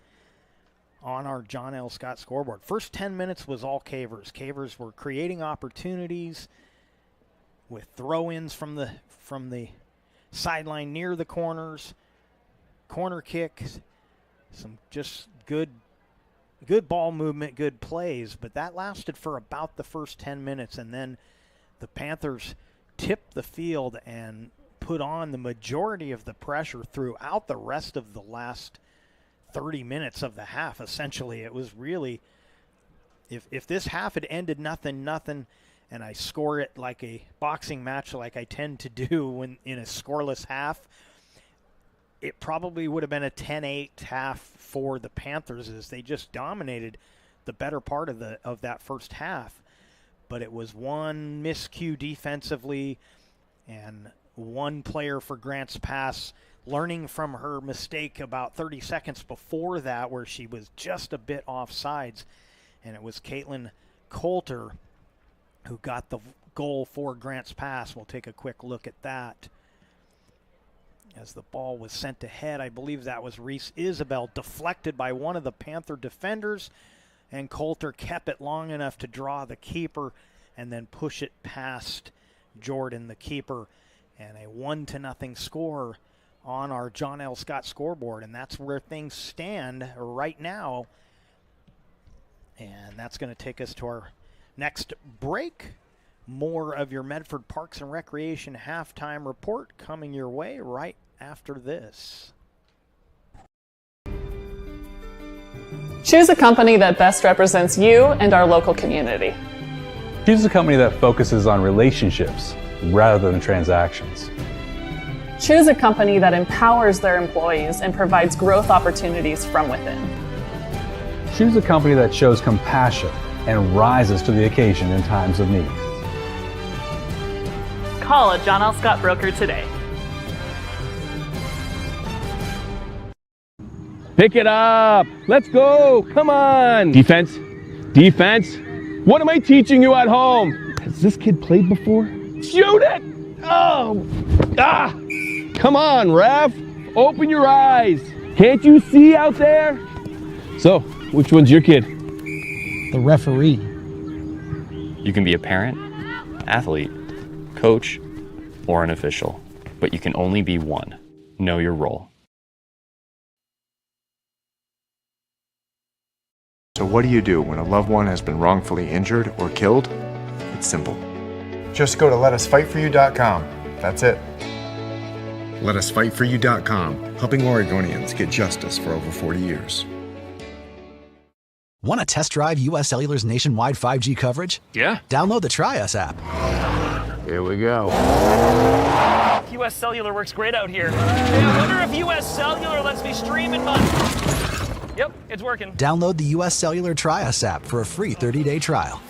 S1: on our John L. Scott scoreboard. First 10 minutes was all Cavers. Cavers were creating opportunities with throw-ins from the sideline near the corners, corner kicks, some just good ball movement, good plays, but that lasted for about the first 10 minutes, and then the Panthers tipped the field and put on the majority of the pressure throughout the rest of the last 30 minutes of the half. Essentially, it was really, if this half had ended 0-0, and I score it like a boxing match like I tend to do when in a scoreless half, it probably would have been a 10-8 half for the Panthers as they just dominated the better part of that first half. But it was one miscue defensively and one player for Grants Pass learning from her mistake about 30 seconds before that where she was just a bit offsides. And it was Caitlin Coulter who got the goal for Grants Pass. We'll take a quick look at that. As the ball was sent ahead, I believe that was Reese Isabel, deflected by one of the Panther defenders, and Coulter kept it long enough to draw the keeper and then push it past Jordan, the keeper, and a 1-0 score on our John L. Scott scoreboard, and that's where things stand right now. And that's going to take us to our next break. More of your Medford Parks and Recreation halftime report coming your way right after this.
S12: Choose a company that best represents you and our local community.
S13: Choose a company that focuses on relationships rather than transactions.
S12: Choose a company that empowers their employees and provides growth opportunities from within.
S13: Choose a company that shows compassion and rises to the occasion in times of need.
S12: Call a John L. Scott broker today.
S14: Pick it up. Let's go. Come on. Defense. Defense. What am I teaching you at home? Has this kid played before? Shoot it. Oh. Ah. Come on, ref. Open your eyes. Can't you see out there? So, which one's your kid?
S15: The referee.
S16: You can be a parent, athlete, coach, or an official, but you can only be one. Know your role.
S17: So what do you do when a loved one has been wrongfully injured or killed? It's simple.
S18: Just go to letusfightforyou.com. That's it.
S17: Letusfightforyou.com, helping Oregonians get justice for over 40 years.
S19: Want to test drive U.S. Cellular's nationwide 5G coverage?
S14: Yeah.
S19: Download the Try Us app.
S14: Here we go.
S20: U.S. Cellular works great out here. Hey, I wonder if U.S. Cellular lets me stream in my... Yep, it's working.
S19: Download the U.S. Cellular Try Us app for a free 30-day trial.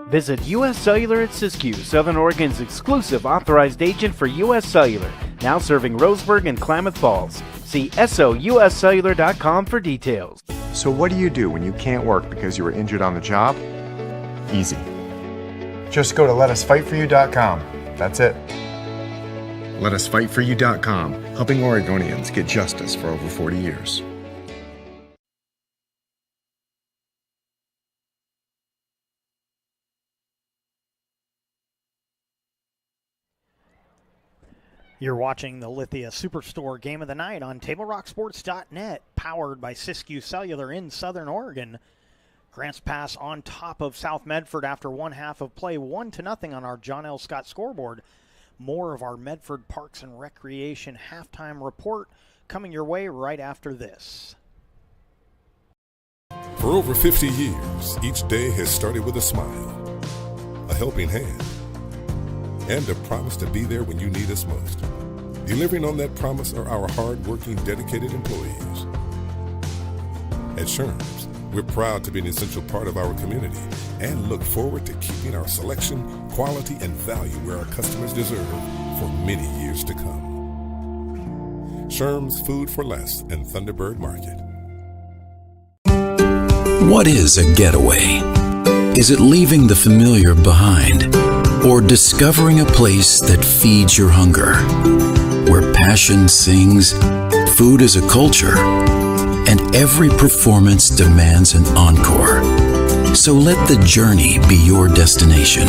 S21: Visit U.S. Cellular at Siskiyou, Southern Oregon's exclusive authorized agent for U.S. Cellular, now serving Roseburg and Klamath Falls. See SOUScellular.com for details.
S17: So what do you do when you can't work because you were injured on the job? Easy.
S18: Just go to letusfightforyou.com. That's it.
S17: LetUsFightForYou.com, helping Oregonians get justice for over 40 years.
S1: You're watching the Lithia Superstore Game of the Night on TableRockSports.net, powered by Siskiyou Cellular in Southern Oregon. Grants Pass on top of South Medford after one half of play, 1-0 on our John L. Scott scoreboard. More of our Medford Parks and Recreation halftime report coming your way right after this.
S22: For over 50 years, each day has started with a smile, a helping hand, and a promise to be there when you need us most. Delivering on that promise are our hard-working, dedicated employees. At Sherms, we're proud to be an essential part of our community and look forward to keeping our selection, quality, and value where our customers deserve for many years to come. Sherms Food for Less and Thunderbird Market.
S23: What is a getaway? Is it leaving the familiar behind? Or discovering a place that feeds your hunger? Where passion sings, food is a culture, and every performance demands an encore. So let the journey be your destination.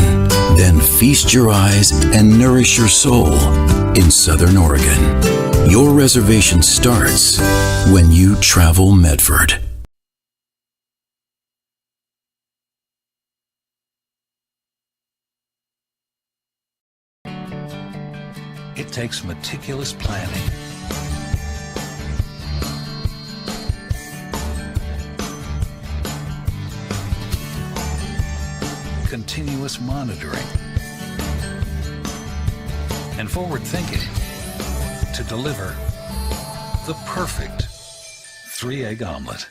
S23: Then feast your eyes and nourish your soul in Southern Oregon. Your reservation starts when you travel Medford.
S24: It takes meticulous planning, continuous monitoring, and forward thinking to deliver the perfect 3-egg omelet.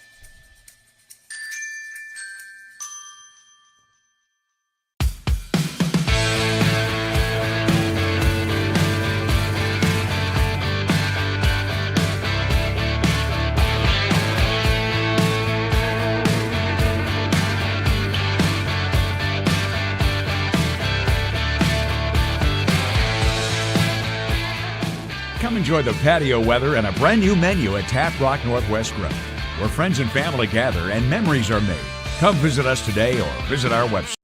S25: Enjoy the patio weather and a brand new menu at Tap Rock Northwest Grill, where friends and family gather and memories are made. Come visit us today or visit our website.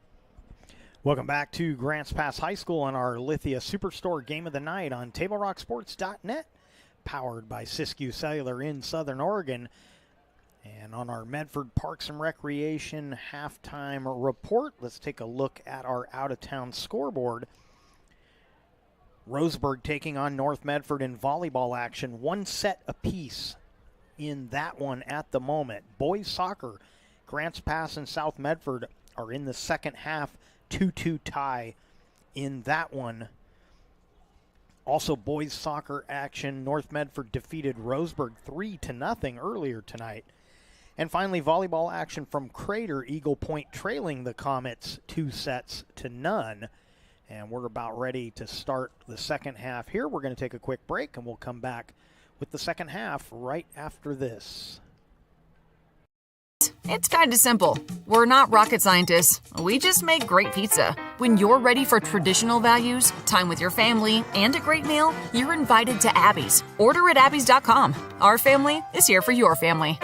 S1: Welcome back to Grants Pass High School on our Lithia Superstore Game of the Night on TableRockSports.net, powered by Siskiyou Cellular in Southern Oregon. And on our Medford Parks and Recreation halftime report, let's take a look at our out-of-town scoreboard. Roseburg taking on North Medford in volleyball action. One set apiece in that one at the moment. Boys soccer, Grants Pass and South Medford are in the second half. 2-2 tie in that one. Also boys soccer action. North Medford defeated Roseburg 3-0 earlier tonight. And finally volleyball action from Crater. Eagle Point trailing the Comets 2-0. And we're about ready to start the second half here. We're going to take a quick break, and we'll come back with the second half right after this.
S26: It's kind of simple. We're not rocket scientists. We just make great pizza. When you're ready for traditional values, time with your family, and a great meal, you're invited to Abby's. Order at abbys.com. Our family is here for your family.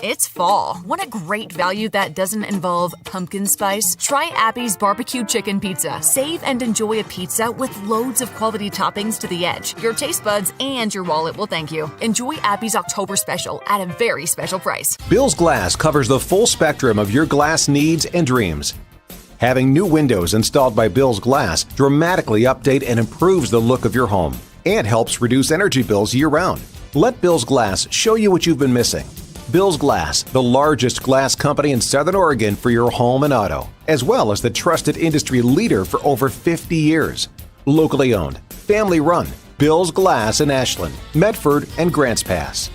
S26: It's fall. Want a great value that doesn't involve pumpkin spice? Try Abby's Barbecue Chicken Pizza. Save and enjoy a pizza with loads of quality toppings to the edge. Your taste buds and your wallet will thank you. Enjoy Abby's October Special at a very special price.
S27: Bill's Glass covers the full spectrum of your glass needs and dreams. Having new windows installed by Bill's Glass dramatically update and improves the look of your home and helps reduce energy bills year-round. Let Bill's Glass show you what you've been missing. Bill's Glass, the largest glass company in Southern Oregon for your home and auto, as well as the trusted industry leader for over 50 years. Locally owned, family run, Bill's Glass in Ashland, Medford, and Grants Pass.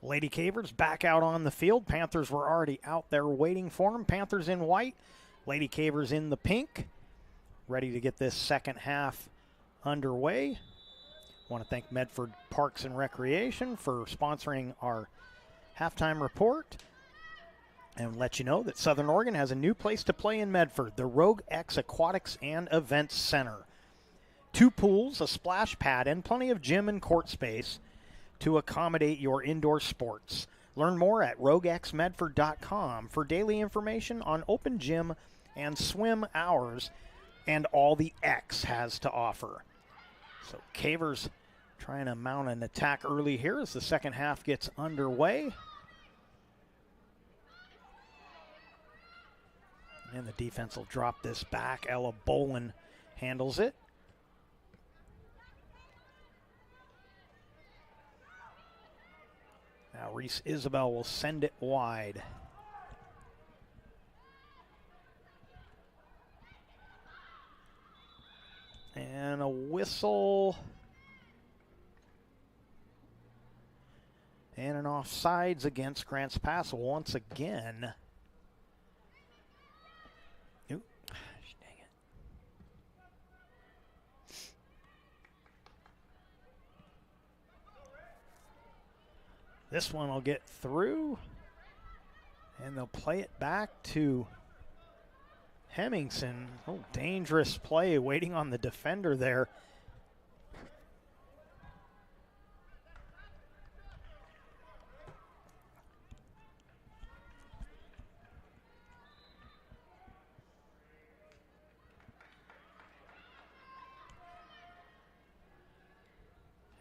S1: Lady Cavers back out on the field. Panthers were already out there waiting for them. Panthers in white, Lady Cavers in the pink. Ready to get this second half underway. Want to thank Medford Parks and Recreation for sponsoring our halftime report. And let you know that Southern Oregon has a new place to play in Medford, the Rogue X Aquatics and Events Center. 2 pools, a splash pad, and plenty of gym and court space to accommodate your indoor sports. Learn more at roguexmedford.com for daily information on open gym and swim hours and all the X has to offer. So Cavers trying to mount an attack early here as the second half gets underway. And the defense will drop this back. Ella Bolin handles it. Now Reese Isabel will send it wide. And a whistle. And an offsides against Grants Pass once again. Oop, dang it. This one will get through, and they'll play it back to Hemmingson. Oh, dangerous play waiting on the defender there.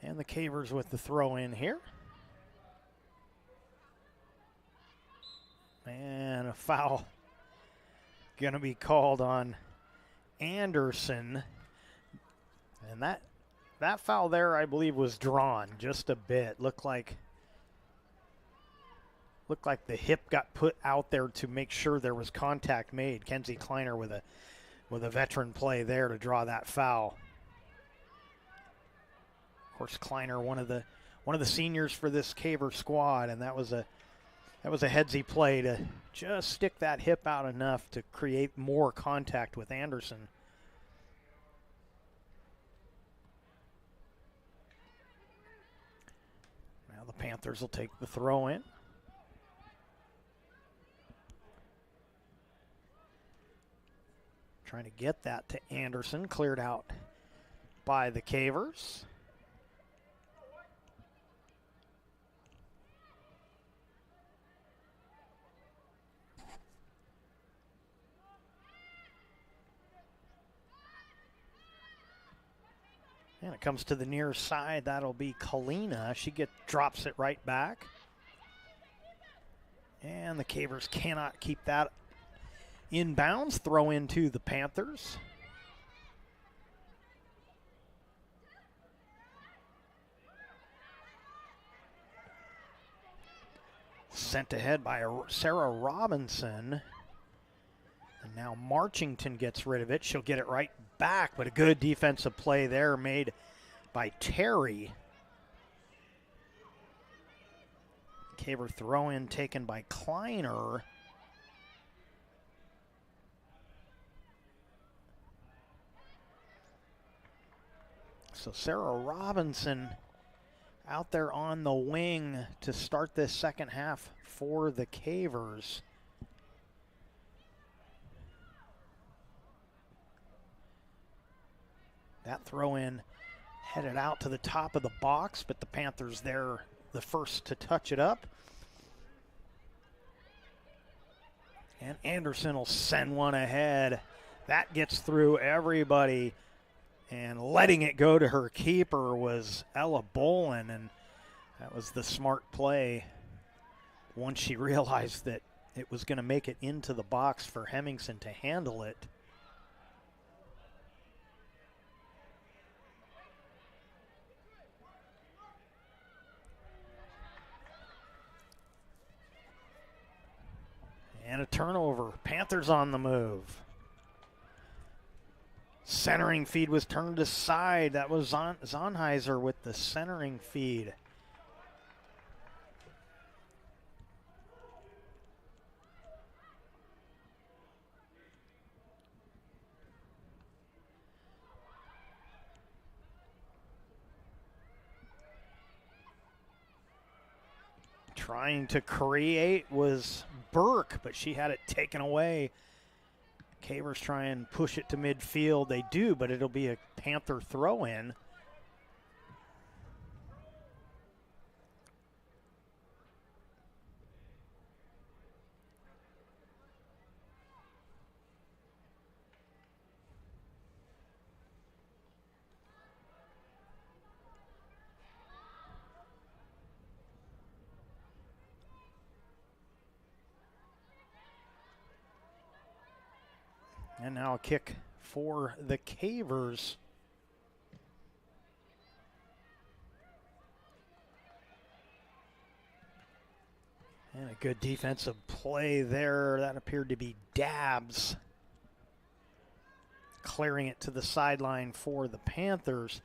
S1: And the Cavers with the throw in here. And a foul going to be called on Anderson. And that foul there, I believe, was drawn just a bit. Looked like the hip got put out there to make sure there was contact made. Kenzie Kleiner with a veteran play there to draw that foul. Of course, Kleiner, one of the seniors for this Caver squad, and that was a headsy play to just stick that hip out enough to create more contact with Anderson. Now the Panthers will take the throw in. Trying to get that to Anderson, cleared out by the Cavers. And it comes to the near side. That'll be Kalina. She drops it right back. And the Cavers cannot keep that in bounds. Throw into the Panthers. Sent ahead by Sarah Robinson. And now Marchington gets rid of it. She'll get it right back, but a good defensive play there made by Terry. Caver throw in taken by Kleiner. So Sarah Robinson out there on the wing to start this second half for the Cavers. That throw in headed out to the top of the box, but the Panthers there the first to touch it up. And Anderson will send one ahead. That gets through everybody. And letting it go to her keeper was Ella Bolin, and that was the smart play once she realized that it was going to make it into the box for Hemmingson to handle it. And a turnover. Panthers on the move. Centering feed was turned aside. That was Zonheiser with the centering feed. Trying to create was Burke, but she had it taken away. Cavers try and push it to midfield. They do, but it'll be a Panther throw-in. And now a kick for the Cavers. And a good defensive play there. That appeared to be Dabbs. Clearing it to the sideline for the Panthers.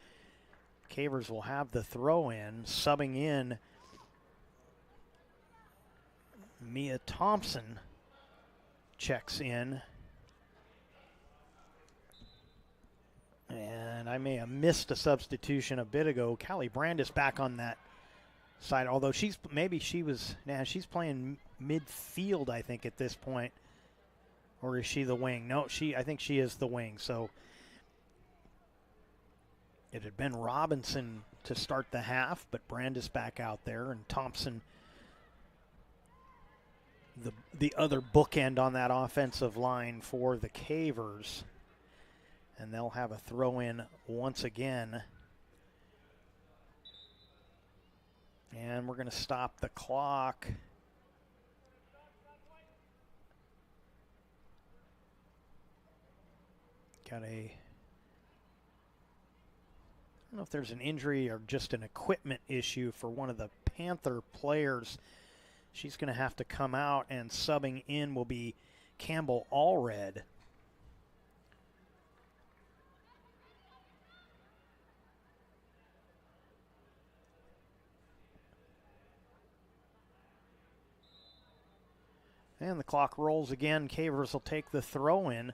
S1: Cavers will have the throw in. Subbing in Mia Thompson checks in. And I may have missed a substitution a bit ago. Callie Brandis back on that side, although she's playing midfield, I think, at this point. Or is she the wing? No, I think she is the wing. So it had been Robinson to start the half, but Brandis back out there, and Thompson the other bookend on that offensive line for the Cavers. And they'll have a throw in once again. And we're going to stop the clock. I don't know if there's an injury or just an equipment issue for one of the Panther players. She's going to have to come out, and subbing in will be Campbell Allred. And the clock rolls again. Cavers will take the throw in.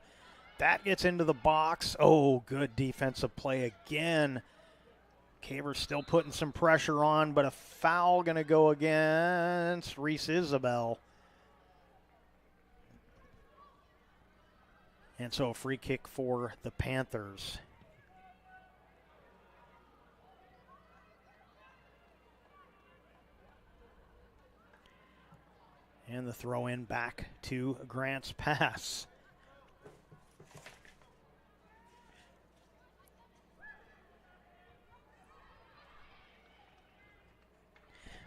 S1: That gets into the box. Oh, good defensive play again. Cavers still putting some pressure on, but a foul going to go against Reese Isabel. And so a free kick for the Panthers. And the throw in back to Grant's Pass.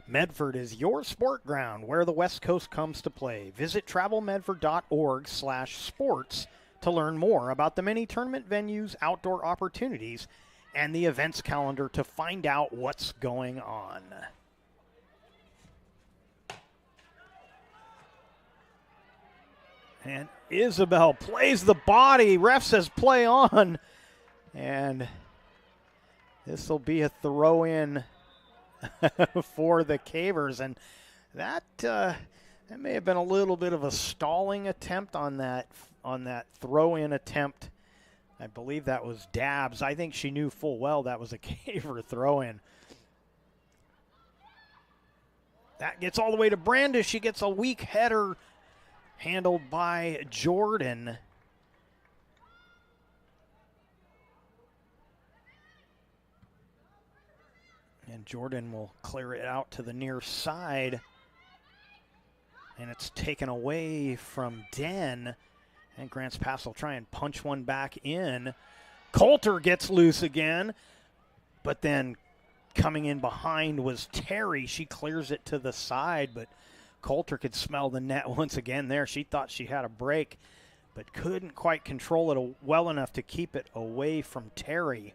S1: Medford is your sport ground where the West Coast comes to play. Visit travelmedford.org/sports to learn more about the many tournament venues, outdoor opportunities, and the events calendar to find out what's going on. And Isabel plays the body. Ref says play on. And this will be a throw in for the Cavers. And that may have been a little bit of a stalling attempt on that throw in attempt I believe that was Dabbs. I think she knew full well that was a Caver throw-in. That gets all the way to Brandis. She gets a weak header handled by Jordan. And Jordan will clear it out to the near side. And it's taken away from Den. And Grants Pass will try and punch one back in. Coulter gets loose again. But then coming in behind was Terry. She clears it to the side, but Coulter could smell the net once again there. She thought she had a break, but couldn't quite control it well enough to keep it away from Terry.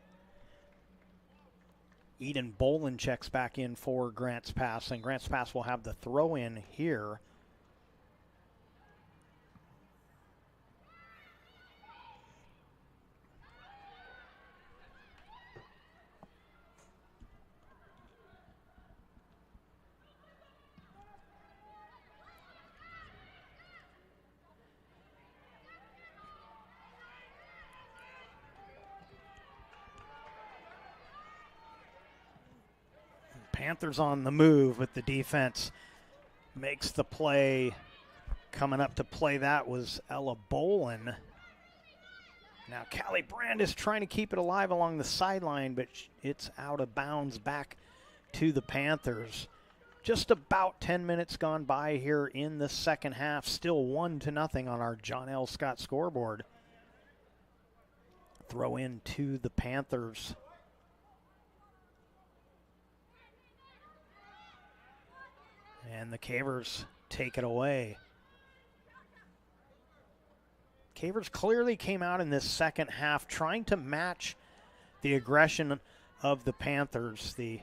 S1: Eden Bolin checks back in for Grants Pass, and Grants Pass will have the throw in here. Panthers on the move with the defense. Makes the play. Coming up to play that was Ella Bolin. Now Callie Brandis trying to keep it alive along the sideline, but it's out of bounds back to the Panthers. Just about 10 minutes gone by here in the second half. Still 1-0 on our John L. Scott scoreboard. Throw in to the Panthers. And the Cavers take it away. Cavers clearly came out in this second half trying to match the aggression of the Panthers. And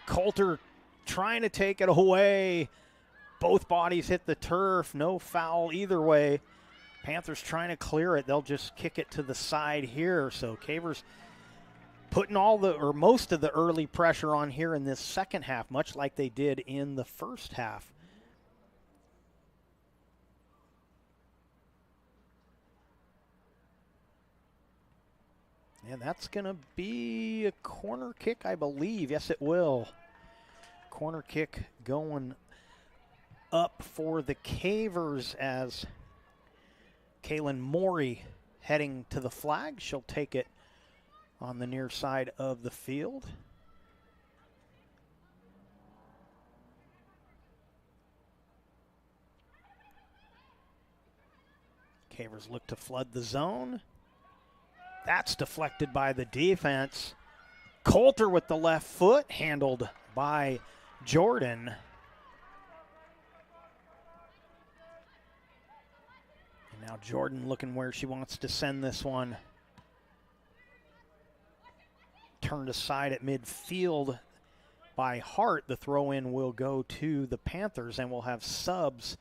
S1: Coulter trying to take it away. Both bodies hit the turf. No foul either way. Panthers trying to clear it. They'll just kick it to the side here. So Cavers putting most of the early pressure on here in this second half, much like they did in the first half. And that's going to be a corner kick, I believe. Yes, it will. Corner kick going up for the Cavers as Kaylin Morey heading to the flag. She'll take it on the near side of the field. Cavers look to flood the zone. That's deflected by the defense. Coulter with the left foot, handled by Jordan. And now Jordan looking where she wants to send this one. Turned aside at midfield by Hart. The throw-in will go to the Panthers, and we'll have subs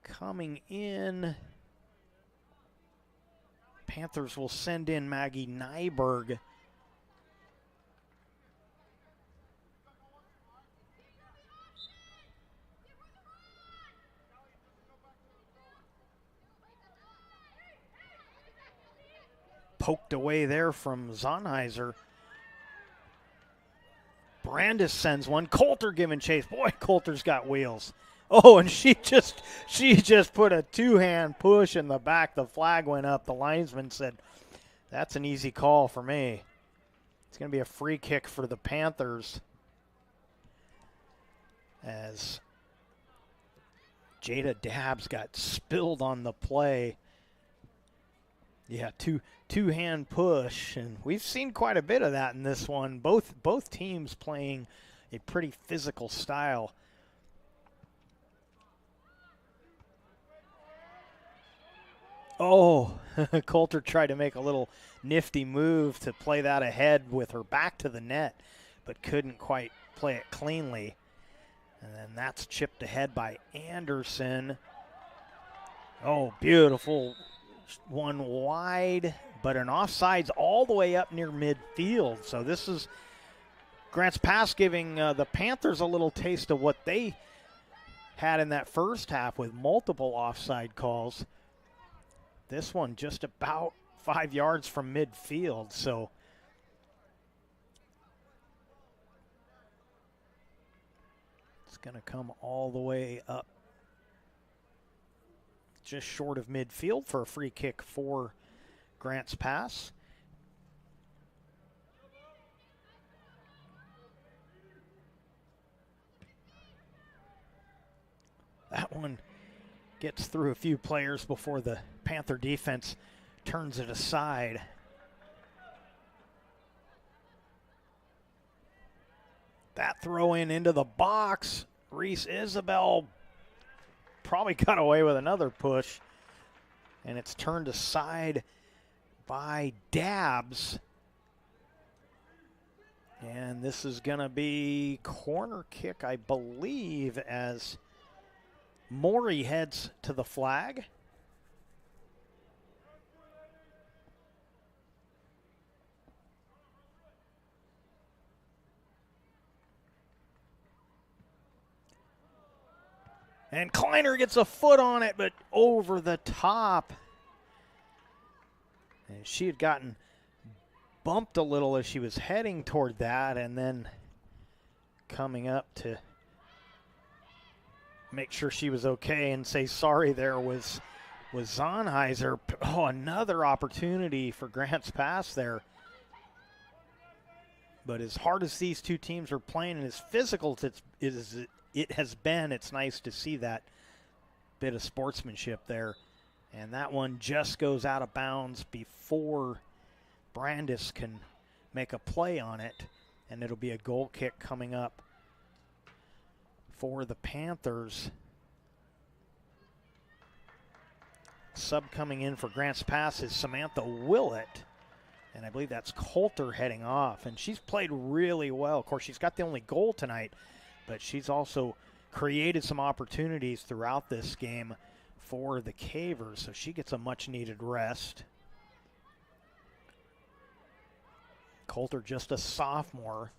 S1: coming in. Panthers will send in Maggie Nyberg. Poked away there from Zonheiser. Brandis sends one. Coulter giving chase. Boy, Coulter's got wheels. Oh, and she just put a two-hand push in the back. The flag went up. The linesman said, that's an easy call for me. It's going to be a free kick for the Panthers as Jada Dabbs got spilled on the play. Yeah, two-hand push, and we've seen quite a bit of that in this one. Both teams playing a pretty physical style. Oh, Coulter tried to make a little nifty move to play that ahead with her back to the net, but couldn't quite play it cleanly. And then that's chipped ahead by Anderson. Oh, beautiful. One wide, but an offsides all the way up near midfield. So this is Grants Pass giving the Panthers a little taste of what they had in that first half with multiple offside calls. This one just about 5 yards from midfield, so it's going to come all the way up just short of midfield for a free kick for Grants Pass. That one gets through a few players before the Panther defense turns it aside. That throw in into the box. Reese Isabel probably got away with another push, and it's turned aside by Dabbs. And this is going to be corner kick, I believe, as Morey heads to the flag. And Kleiner gets a foot on it, but over the top. And she had gotten bumped a little as she was heading toward that, and then coming up to make sure she was okay and say sorry there was Zonheiser. Oh, another opportunity for Grants Pass there. But as hard as these two teams are playing and as physical it has been, it's nice to see that bit of sportsmanship there. And that one just goes out of bounds before Brandis can make a play on it. And it'll be a goal kick coming up for the Panthers. Sub coming in for Grants Pass is Samantha Willett. And I believe that's Coulter heading off. And she's played really well. Of course, she's got the only goal tonight, but she's also created some opportunities throughout this game for the Cavers. So she gets a much-needed rest. Coulter just a sophomore.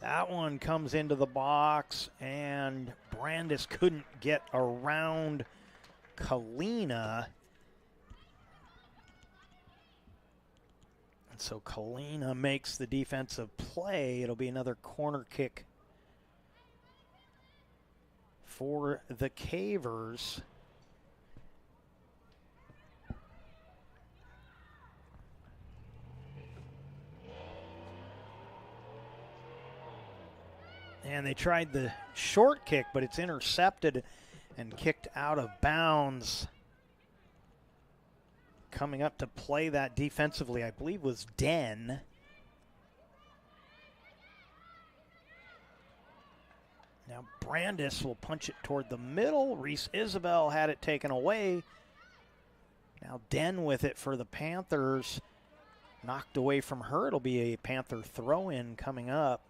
S1: That one comes into the box, and Brandis couldn't get around Kalina. And so Kalina makes the defensive play. It'll be another corner kick for the Cavers. And they tried the short kick, but it's intercepted and kicked out of bounds. Coming up to play that defensively, I believe, was Den. Now Brandis will punch it toward the middle. Reese Isabel had it taken away. Now Den with it for the Panthers. Knocked away from her. It'll be a Panther throw-in coming up.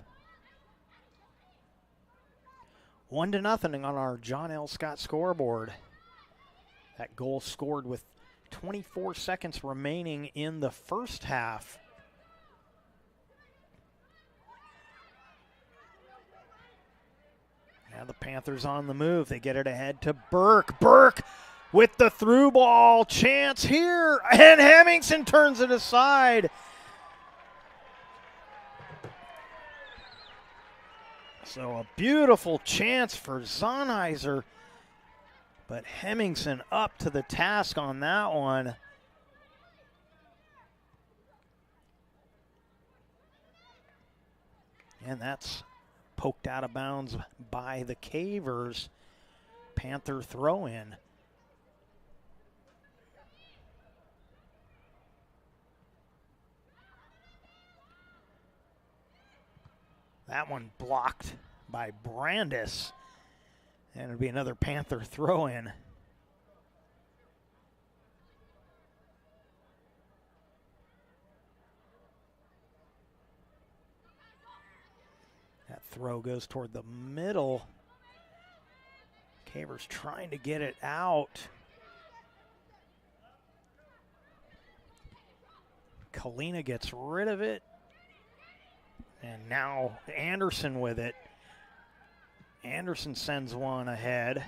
S1: 1-0 on our John L. Scott scoreboard. That goal scored with 24 seconds remaining in the first half. Now the Panthers on the move. They get it ahead to Burke. Burke with the through ball. Chance here. And Hemmingson turns it aside. So a beautiful chance for Zonheiser. But Hemmingson up to the task on that one. And that's poked out of bounds by the Cavers. Panther throw-in. That one blocked by Brandis. And it'll be another Panther throw-in. That throw goes toward the middle. Cavers trying to get it out. Kalina gets rid of it. And now Anderson with it. Anderson sends one ahead.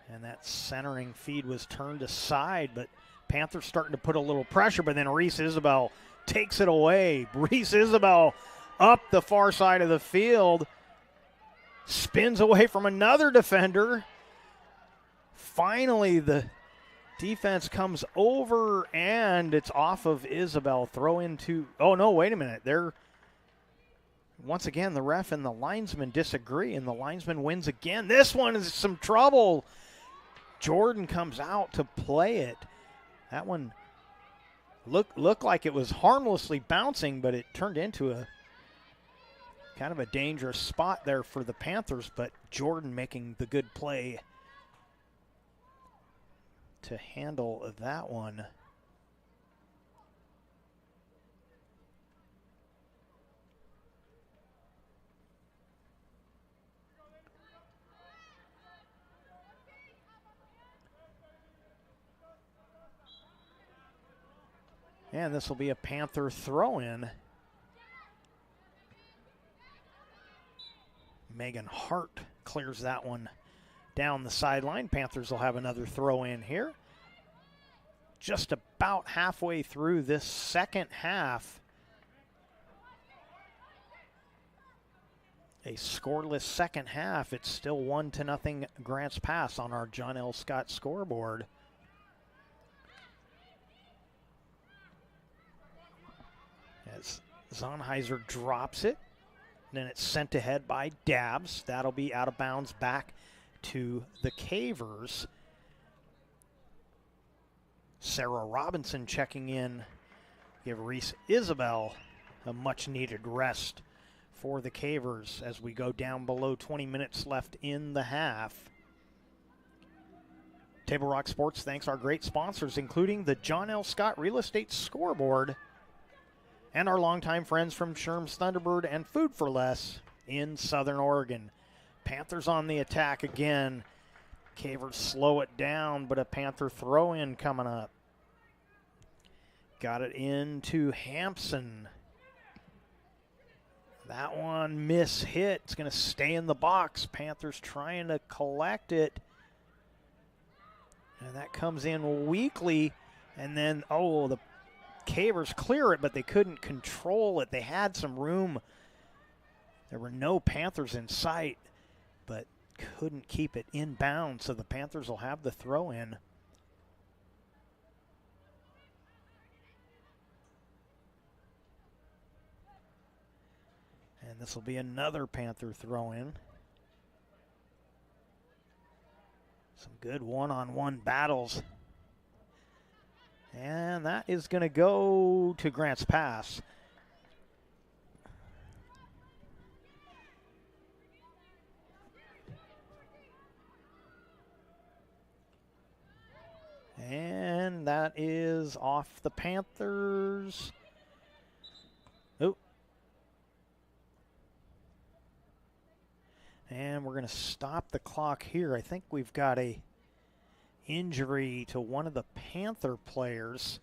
S1: And that centering feed was turned aside, but Panthers starting to put a little pressure, but then Reese Isabel takes it away. Reese Isabel up the far side of the field, spins away from another defender. Finally, the defense comes over, and it's off of Isabel. Throw into, oh no, wait a minute. Once again, the ref and the linesman disagree, and the linesman wins again. This one is some trouble. Jordan comes out to play it. That one looked like it was harmlessly bouncing, but it turned into a kind of a dangerous spot there for the Panthers, but Jordan making the good play to handle that one. And this will be a Panther throw-in. Megan Hart clears that one down the sideline. Panthers will have another throw-in here. Just about halfway through this second half. A scoreless second half. It's still 1-0 Grants Pass on our John L. Scott scoreboard. As Zonheiser drops it, then it's sent ahead by Dabbs. That'll be out of bounds back to the Cavers. Sarah Robinson checking in. Give Reese Isabel a much-needed rest for the Cavers as we go down below 20 minutes left in the half. Table Rock Sports thanks our great sponsors, including the John L. Scott Real Estate Scoreboard and our longtime friends from Sherm's Thunderbird and Food for Less in Southern Oregon. Panthers on the attack again. Cavers slow it down, but a Panther throw-in coming up. Got it into Hampson. That one hit. It's going to stay in the box. Panthers trying to collect it. And that comes in weakly. And then, the Cavers clear it, but they couldn't control it. They had some room. There were no Panthers in sight, but couldn't keep it in bounds, so the Panthers will have the throw-in. And this will be another Panther throw-in. Some good one-on-one battles. And that is going to go to Grants Pass. And that is off the Panthers. Oh. And we're going to stop the clock here. I think we've got a injury to one of the Panther players.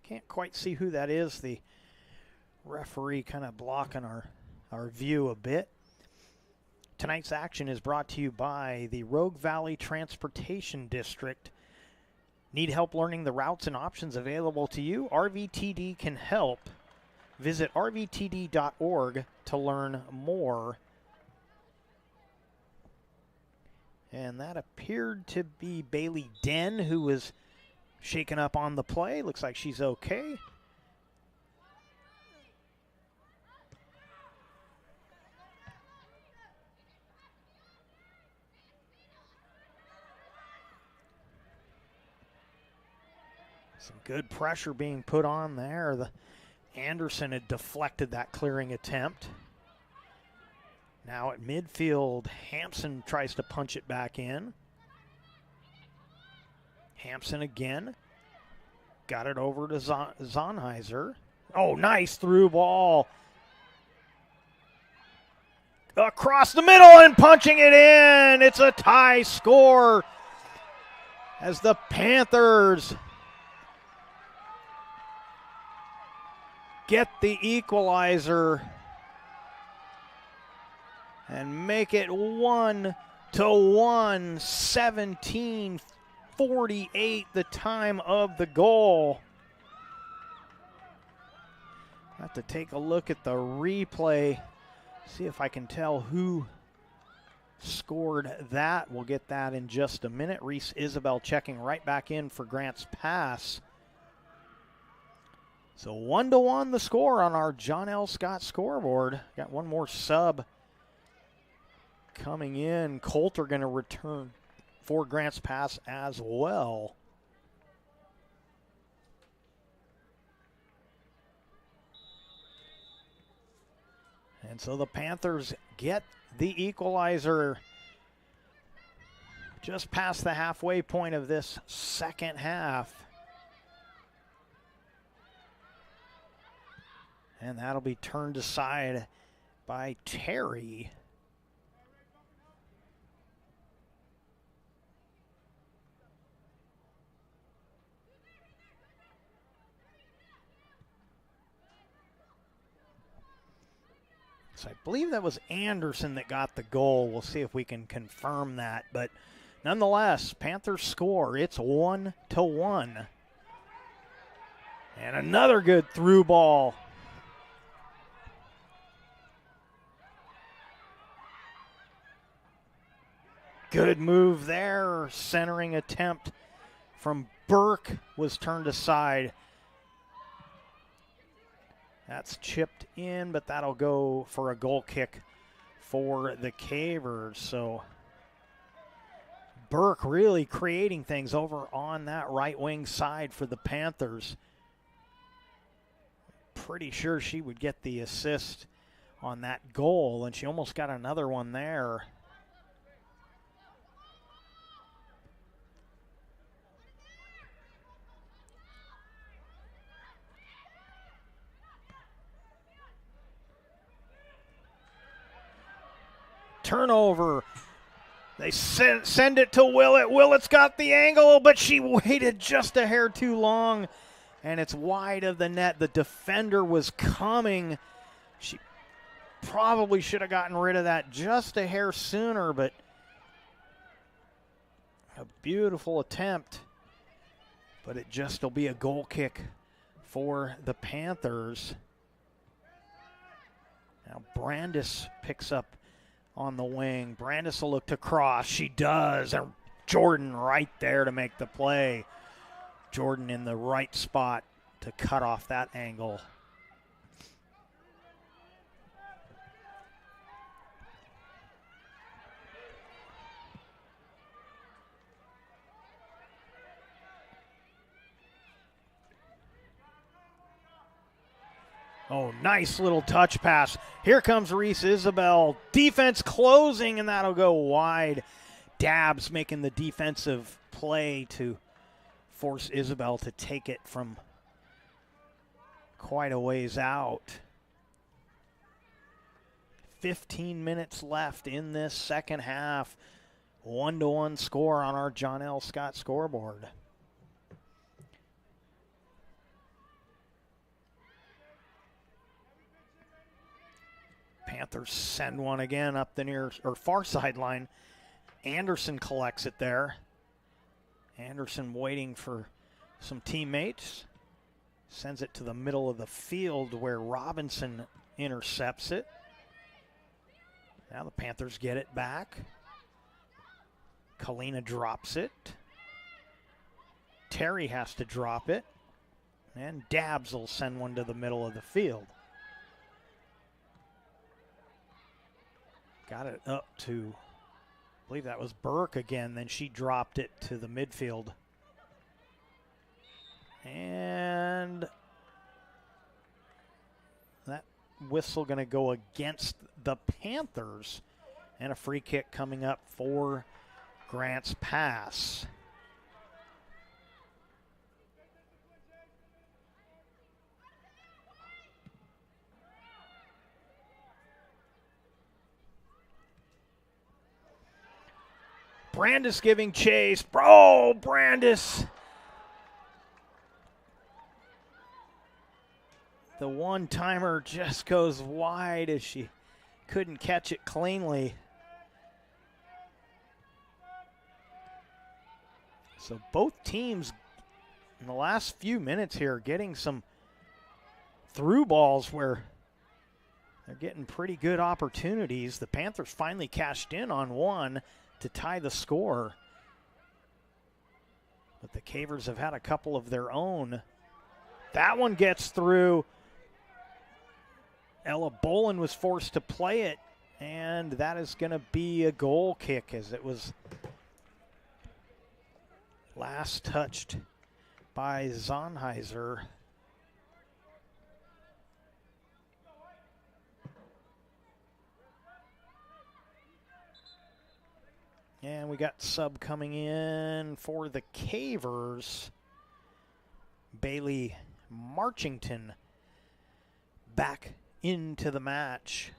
S1: Can't quite see who that is. The referee kind of blocking our view a bit. Tonight's action is brought to you by the Rogue Valley Transportation District. Need help learning the routes and options available to you? RVTD can help. Visit rvtd.org to learn more. And that appeared to be Bailey Den, who was shaken up on the play. Looks like she's okay. Some good pressure being put on there. Anderson had deflected that clearing attempt. Now at midfield, Hampson tries to punch it back in. Hampson again. Got it over to Zonheiser. Oh, nice through ball. Across the middle and punching it in. It's a tie score. as the Panthers get the equalizer and make it 1-1, 17:48 the time of the goal. I have to take a look at the replay, see if I can tell who scored that. We'll get that in just a minute. Reese Isabel checking right back in for Grants Pass. So 1-1 the score on our John L. Scott scoreboard. Got one more sub coming in. Coulter going to return for Grants Pass as well. And so the Panthers get the equalizer just past the halfway point of this second half. And that'll be turned aside by Terry. So I believe that was Anderson that got the goal. We'll see if we can confirm that. But nonetheless, Panthers score. It's 1-1. And another good through ball. Good move there. Centering attempt from Burke was turned aside. That's chipped in, but that'll go for a goal kick for the Cavers. So Burke really creating things over on that right wing side for the Panthers. Pretty sure she would get the assist on that goal, and she almost got another one there. Turnover. They send it to Willett. Willett's got the angle, but she waited just a hair too long, and it's wide of the net. The defender was coming. She probably should have gotten rid of that just a hair sooner, but a beautiful attempt. But it just will be a goal kick for the Panthers. Now Brandis picks up on the wing. Brandis will look to cross. She does. And Jordan right there to make the play. Jordan in the right spot to cut off that angle. Oh, nice little touch pass. Here comes Reese Isabel. Defense closing, and that'll go wide. Dabbs making the defensive play to force Isabel to take it from quite a ways out. 15 minutes left in this second half. 1-1 score on our John L. Scott scoreboard. Panthers send one again up the near or far sideline. Anderson collects it there. Anderson waiting for some teammates. Sends it to the middle of the field where Robinson intercepts it. Now the Panthers get it back. Kalina drops it. Terry has to drop it. And Dabbs will send one to the middle of the field. Got it up to, I believe that was Burke again. Then she dropped it to the midfield. And that whistle going to go against the Panthers. And a free kick coming up for Grants Pass. Brandis giving chase. Bro, Brandis. The one-timer just goes wide as she couldn't catch it cleanly. So both teams in the last few minutes here getting some through balls where they're getting pretty good opportunities. The Panthers finally cashed in on one to tie the score. But the Cavers have had a couple of their own. That one gets through. Ella Bolin was forced to play it, and that is going to be a goal kick as it was last touched by Zonheiser. And we got sub coming in for the Cavers. Bailey Marchington back into the match.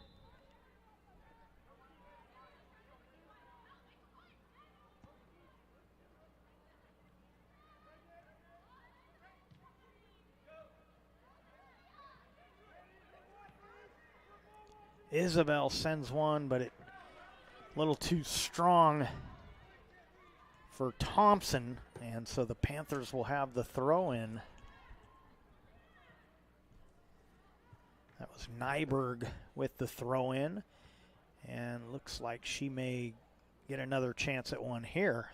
S1: Isabel sends one, but it a little too strong for Thompson, and so the Panthers will have the throw in. That was Nyberg with the throw in, and looks like she may get another chance at one here.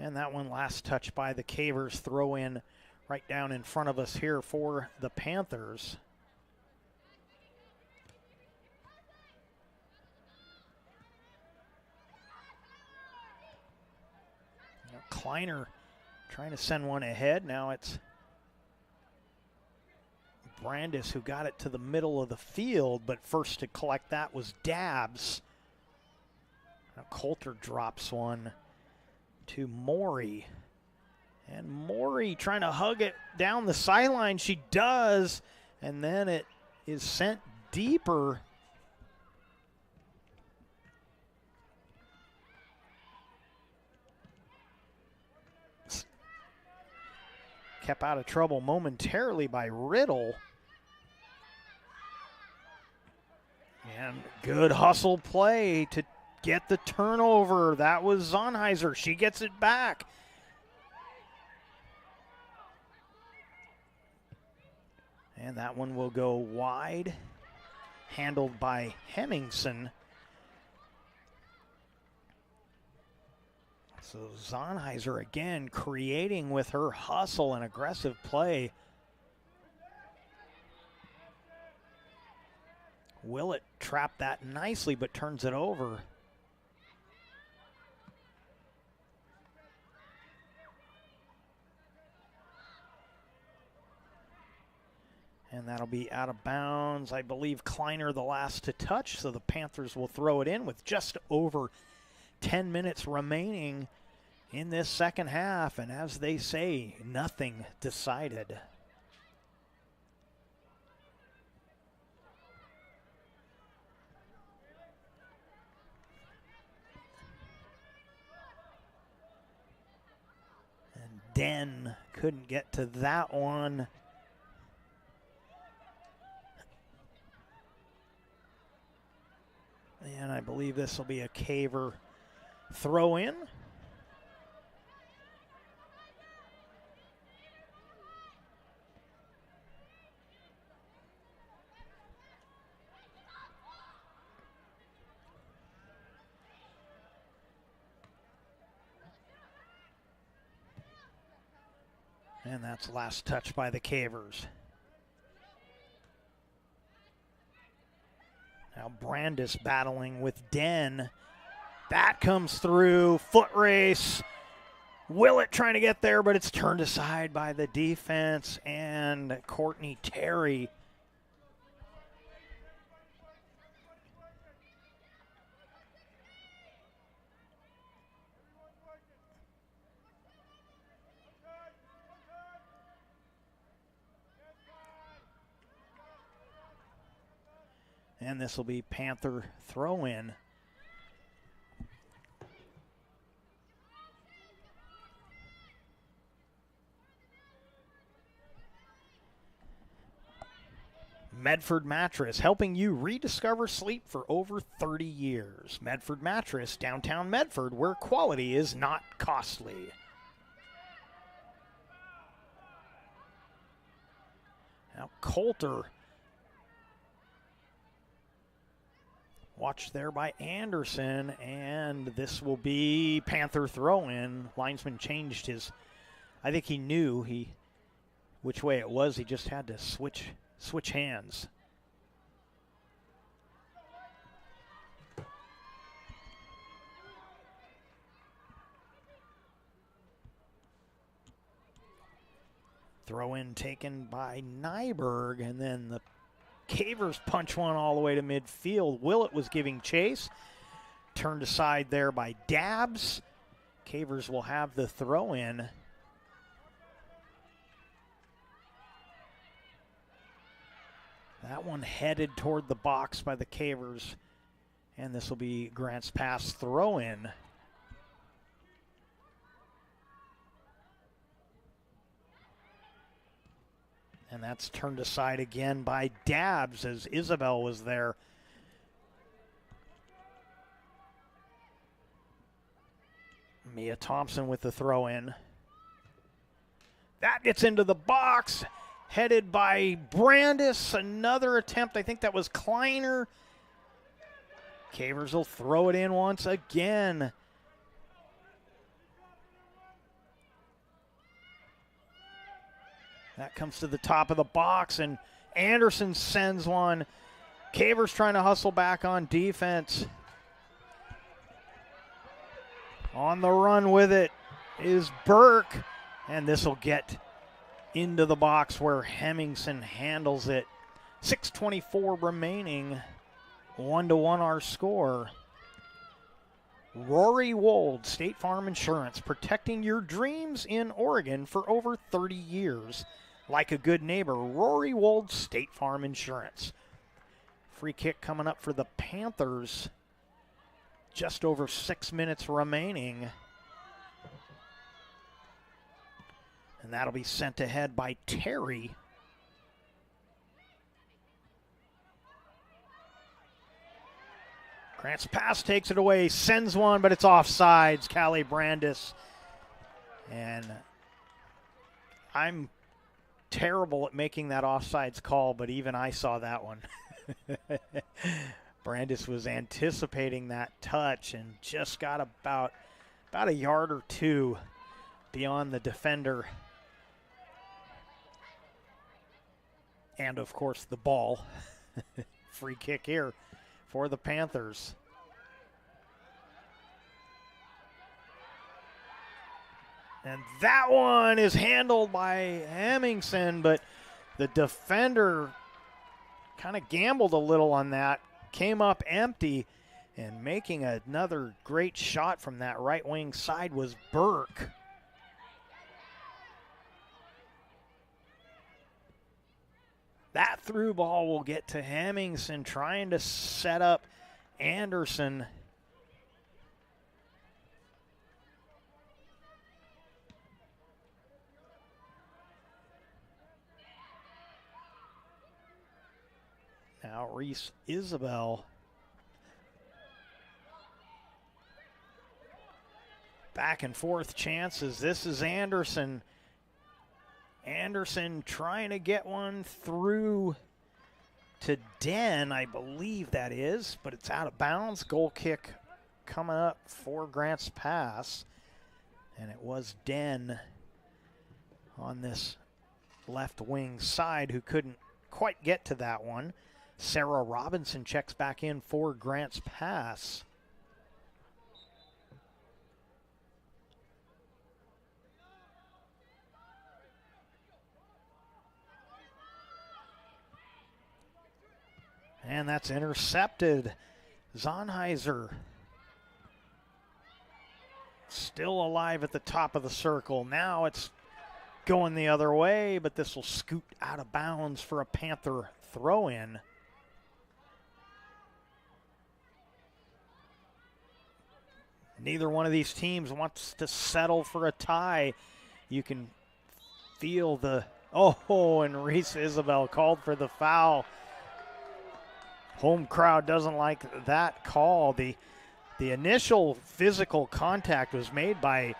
S1: And that one last touch by the Cavers, throw in right down in front of us here for the Panthers. Now Kleiner trying to send one ahead. Now it's Brandis who got it to the middle of the field, but first to collect that was Dabbs. Now Coulter drops one to Maury. And Maury trying to hug it down the sideline. She does. And then it is sent deeper. Kept out of trouble momentarily by Riddle. And good hustle play to get the turnover. That was Zonheiser. She gets it back. And that one will go wide. Handled by Hemmingson. So Zonheiser again creating with her hustle and aggressive play. Willett trapped that nicely but turns it over. And that'll be out of bounds. I believe Kleiner the last to touch, so the Panthers will throw it in with just over 10 minutes remaining in this second half. And as they say, nothing decided. And Den couldn't get to that one. And I believe this will be a Caver throw in. And that's last touch by the Cavers. Now Brandis battling with Den. That comes through. Foot race. Willett trying to get there, but it's turned aside by the defense and Courtney Terry. And this will be Panther throw-in. Medford Mattress, helping you rediscover sleep for over 30 years. Medford Mattress, downtown Medford, where quality is not costly. Now Coulter. Watched there by Anderson, and this will be Panther throw-in. Linesman changed his, I think he knew which way it was. He just had to switch hands. Throw in taken by Nyberg, and then the Cavers punch one all the way to midfield. Willett was giving chase. Turned aside there by Dabbs. Cavers will have the throw in. That one headed toward the box by the Cavers. And this will be Grants Pass throw in. And that's turned aside again by Dabbs as Isabel was there. Mia Thompson with the throw in. That gets into the box. Headed by Brandis. Another attempt. I think that was Kleiner. Cavers will throw it in once again. That comes to the top of the box, and Anderson sends one. Cavers trying to hustle back on defense. On the run with it is Burke, and this will get into the box where Hemmingson handles it. 6:24 remaining. 1-1 our score. Rory Wold, State Farm Insurance, protecting your dreams in Oregon for over 30 years. Like a good neighbor, Rory Wold, State Farm Insurance. Free kick coming up for the Panthers. Just over 6 minutes remaining. And that'll be sent ahead by Terry. Grants Pass takes it away, sends one, but it's offsides. Callie Brandis. And I'm terrible at making that offsides call, but even I saw that one. Brandis was anticipating that touch and just got about a yard or two beyond the defender. And, of course, the ball. Free kick here for the Panthers. And that one is handled by Hemmingson, but the defender kind of gambled a little on that. Came up empty, and making another great shot from that right wing side was Burke. That through ball will get to Hemmingson, trying to set up Anderson. Now Reese Isabel. Back and forth chances. This is Anderson. Anderson trying to get one through to Den, I believe that is, but it's out of bounds. Goal kick coming up for Grants Pass. And it was Den on this left wing side who couldn't quite get to that one. Sarah Robinson checks back in for Grants Pass. And that's intercepted. Zonheiser still alive at the top of the circle. Now it's going the other way, but this will scoot out of bounds for a Panther throw-in. Neither one of these teams wants to settle for a tie. You can feel the, and Reese Isabel called for the foul. Home crowd doesn't like that call. The initial physical contact was made by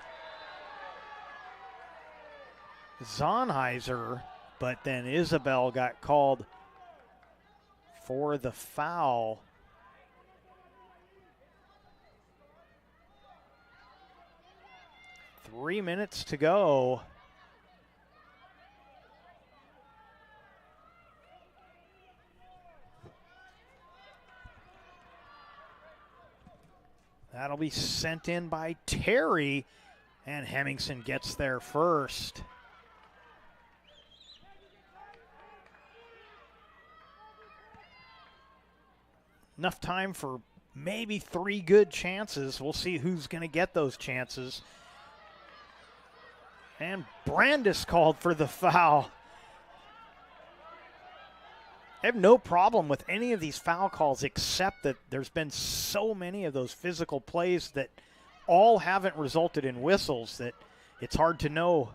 S1: Zonheiser, but then Isabel got called for the foul. Three minutes to go. That'll be sent in by Terry, and Hemmingson gets there first. Enough time for maybe 3 good chances. We'll see who's going to get those chances. And Brandis called for the foul. I have no problem with any of these foul calls except that there's been so many of those physical plays that all haven't resulted in whistles that it's hard to know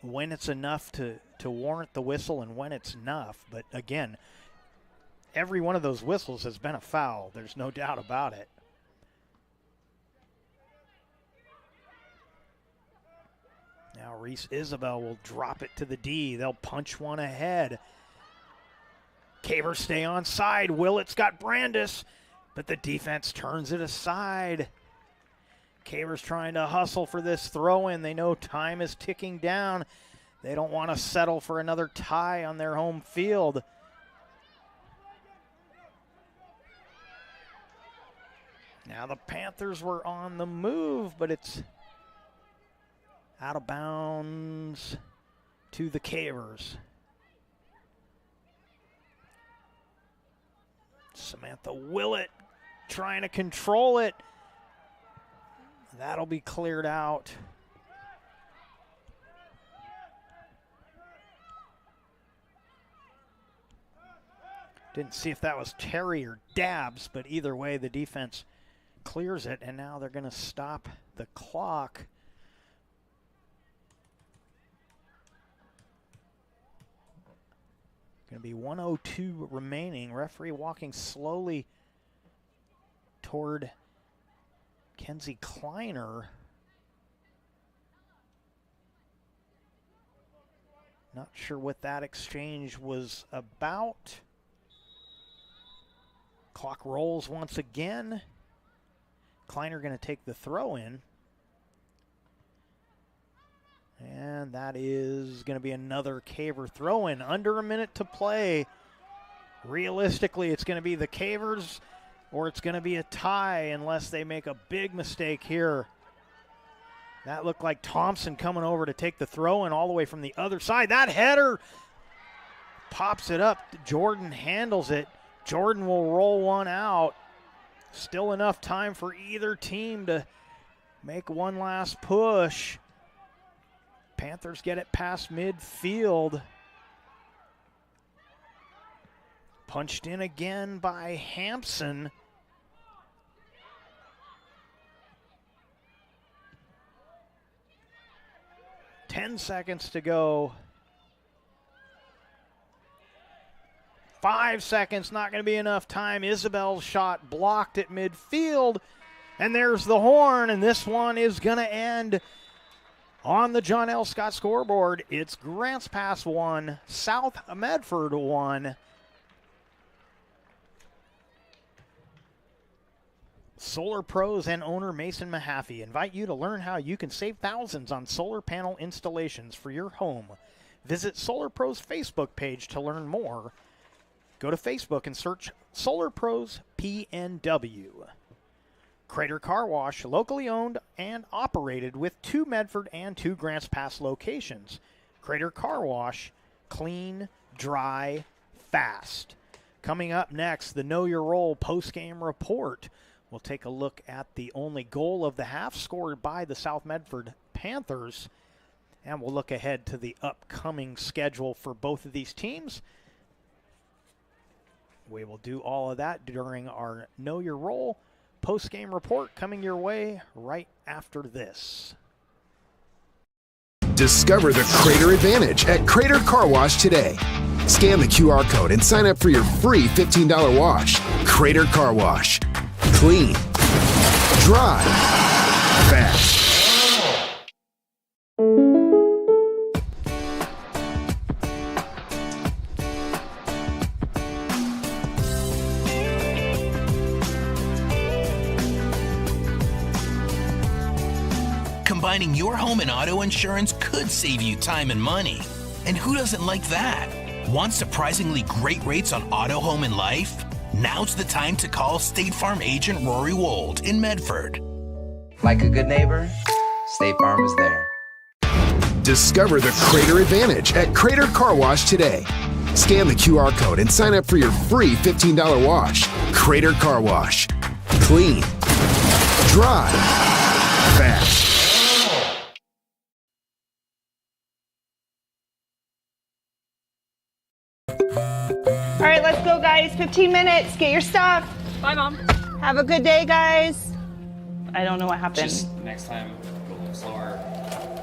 S1: when it's enough to warrant the whistle and when it's enough. But again, every one of those whistles has been a foul. There's no doubt about it. Now Reese Isabel will drop it to the D. They'll punch one ahead. Cavers stay on side. Willett's got Brandis, but the defense turns it aside. Cavers trying to hustle for this throw-in. They know time is ticking down. They don't want to settle for another tie on their home field. Now the Panthers were on the move, but it's out of bounds to the Cavers. Samantha Willett trying to control it. That'll be cleared out. Didn't see if that was Terry or Dabbs, but either way, the defense clears it, and now they're going to stop the clock. Going to be 1:02 remaining. Referee walking slowly toward Kenzie Kleiner. Not sure what that exchange was about. Clock rolls once again. Kleiner going to take the throw in. And that is going to be another Caver throw-in. Under a minute to play. Realistically, it's going to be the Cavers or it's going to be a tie unless they make a big mistake here. That looked like Thompson coming over to take the throw-in all the way from the other side. That header pops it up. Jordan handles it. Jordan will roll one out. Still enough time for either team to make one last push. Panthers get it past midfield. Punched in again by Hampson. Ten seconds to go. 5 seconds, not going to be enough time. Isabel's shot blocked at midfield. And there's the horn, and this one is going to end on the John L. Scott scoreboard. It's Grants Pass 1, South Medford 1. Solar Pros and owner Mason Mahaffey invite you to learn how you can save thousands on solar panel installations for your home. Visit Solar Pros Facebook page to learn more. Go to Facebook and search Solar Pros PNW. Crater Car Wash, locally owned and operated with 2 Medford and 2 Grants Pass locations. Crater Car Wash, clean, dry, fast. Coming up next, the Know Your Role post-game report. We'll take a look at the only goal of the half scored by the South Medford Panthers, and we'll look ahead to the upcoming schedule for both of these teams. We will do all of that during our Know Your Role post-game report coming your way right after this.
S2: Discover the Crater Advantage at Crater Car Wash today. Scan the QR code and sign up for your free $15 wash. Crater Car Wash. Clean. Dry. Fast.
S3: Combining your home and auto insurance could save you time and money. And who doesn't like that? Want surprisingly great rates on auto, home, and life? Now's the time to call State Farm agent Rory Wold in Medford.
S4: Like a good neighbor, State Farm is there.
S2: Discover the Crater Advantage at Crater Car Wash today. Scan the QR code and sign up for your free $15 wash. Crater Car Wash. Clean. Dry. Fast.
S5: All right, let's go, guys. 15 minutes. Get your stuff.
S6: Bye, Mom.
S5: Have a good day, guys. I don't know what happened.
S6: Just next time, go a little slower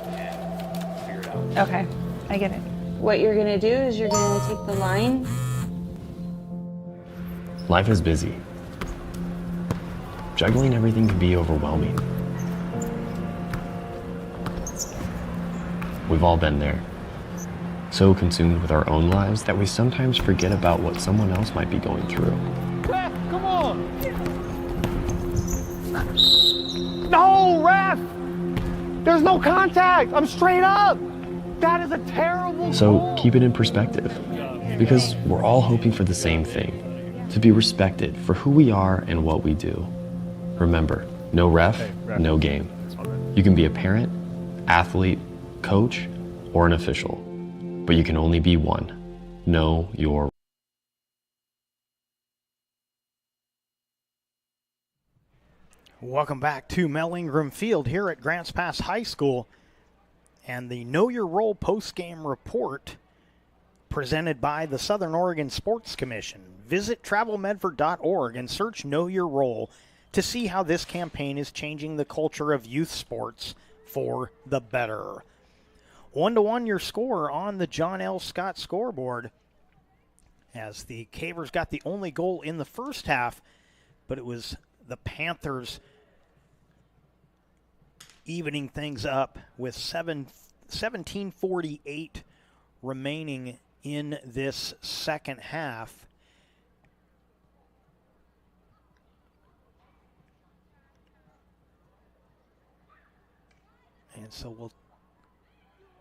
S6: and figure it out.
S5: Okay, I get it. What you're gonna do is you're gonna take the line.
S16: Life is busy. Juggling everything can be overwhelming. We've all been there. So consumed with our own lives that we sometimes forget about what someone else might be going through.
S14: Ref, come on! No, ref! There's no contact! I'm straight up! That is a terrible
S16: So
S14: goal.
S16: keep it in perspective, because we're all hoping for the same thing, to be respected for who we are and what we do. Remember, no ref, no game. You can be a parent, athlete, coach, or an official, but you can only be one. Know your.
S1: Welcome back to Mel Ingram Field here at Grants Pass High School, and the Know Your Role post-game report presented by the Southern Oregon Sports Commission. Visit travelmedford.org and search Know Your Role to see how this campaign is changing the culture of youth sports for the better. 1-1 your score on the John L. Scott scoreboard, as the Cavers got the only goal in the first half, but it was the Panthers evening things up with 17:48 remaining in this second half. And so we'll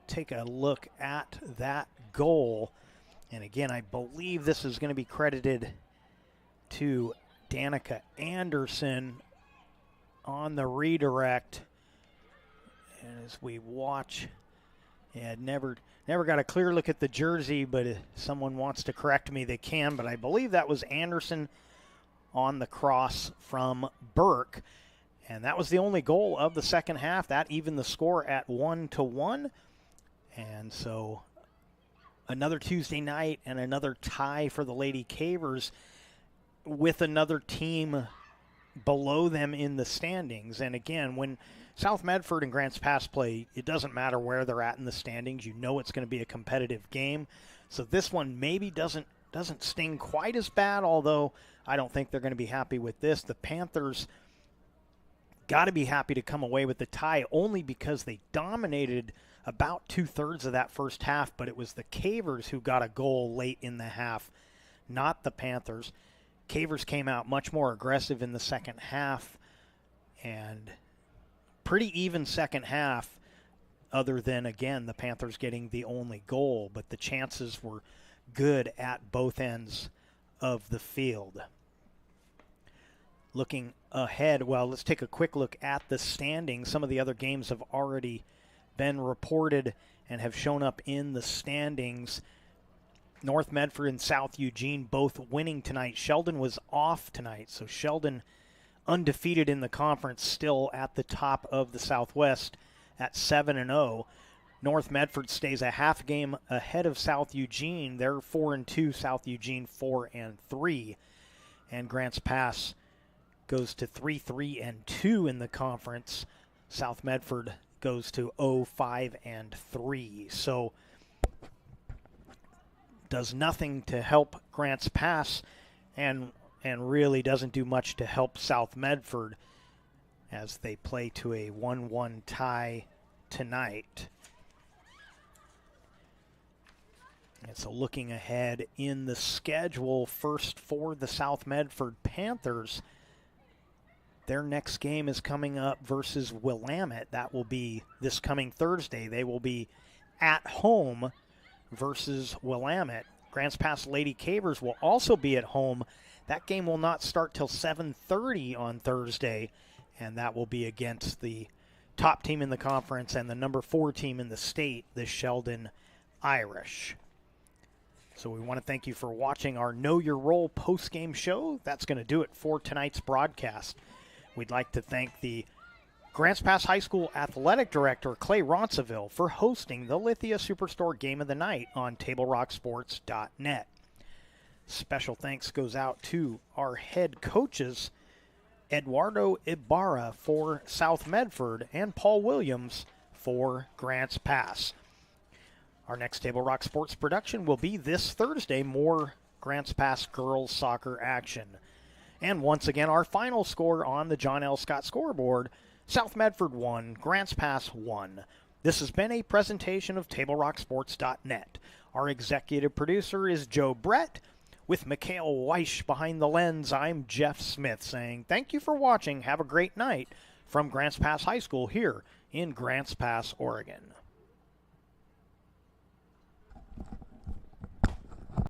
S1: take a look at that goal. And again, I believe this is going to be credited to Danica Anderson on the redirect. And as we watch, never got a clear look at the jersey, but if someone wants to correct me, they can. But I believe that was Anderson on the cross from Burke. And that was the only goal of the second half. That evened the score at 1-1. And so another Tuesday night and another tie for the Lady Cavers with another team below them in the standings. And again, when South Medford and Grants Pass play, it doesn't matter where they're at in the standings. You know it's going to be a competitive game. So this one maybe doesn't sting quite as bad, although I don't think they're going to be happy with this. The Panthers got to be happy to come away with the tie only because they dominated about 2/3 of that first half, but it was the Cavers who got a goal late in the half, not the Panthers. Cavers came out much more aggressive in the second half, and pretty even second half, other than, again, the Panthers getting the only goal, but the chances were good at both ends of the field. Looking ahead, well, let's take a quick look at the standings. Some of the other games have already been reported and have shown up in the standings. North Medford and South Eugene both winning tonight. Sheldon was off tonight, so Sheldon undefeated in the conference, still at the top of the Southwest at 7-0. North Medford stays a half game ahead of South Eugene. They're 4-2, South Eugene 4-3. And Grants Pass goes to 3-3-2 in the conference. South Medford goes to 0-5-3. So does nothing to help Grants Pass and really doesn't do much to help South Medford as they play to a 1-1 tie tonight. And so looking ahead in the schedule, first for the South Medford Panthers, their next game is coming up versus Willamette. That will be this coming Thursday. They will be at home versus Willamette. Grants Pass Lady Cavers will also be at home. That game will not start till 7:30 on Thursday, and that will be against the top team in the conference and the number 4 team in the state, the Sheldon Irish. So we want to thank you for watching our Know Your Role post-game show. That's going to do it for tonight's broadcast. We'd like to thank the Grants Pass High School Athletic Director Clay Ronceville for hosting the Lithia Superstore Game of the Night on TableRockSports.net. Special thanks goes out to our head coaches, Eduardo Ibarra for South Medford and Paul Williams for Grants Pass. Our next Table Rock Sports production will be this Thursday, more Grants Pass girls soccer action. And once again, our final score on the John L. Scott scoreboard, South Medford 1, Grants Pass 1. This has been a presentation of TableRockSports.net. Our executive producer is Joe Brett. With Mikhail Weish behind the lens, I'm Jeff Smith saying thank you for watching. Have a great night from Grants Pass High School here in Grants Pass, Oregon.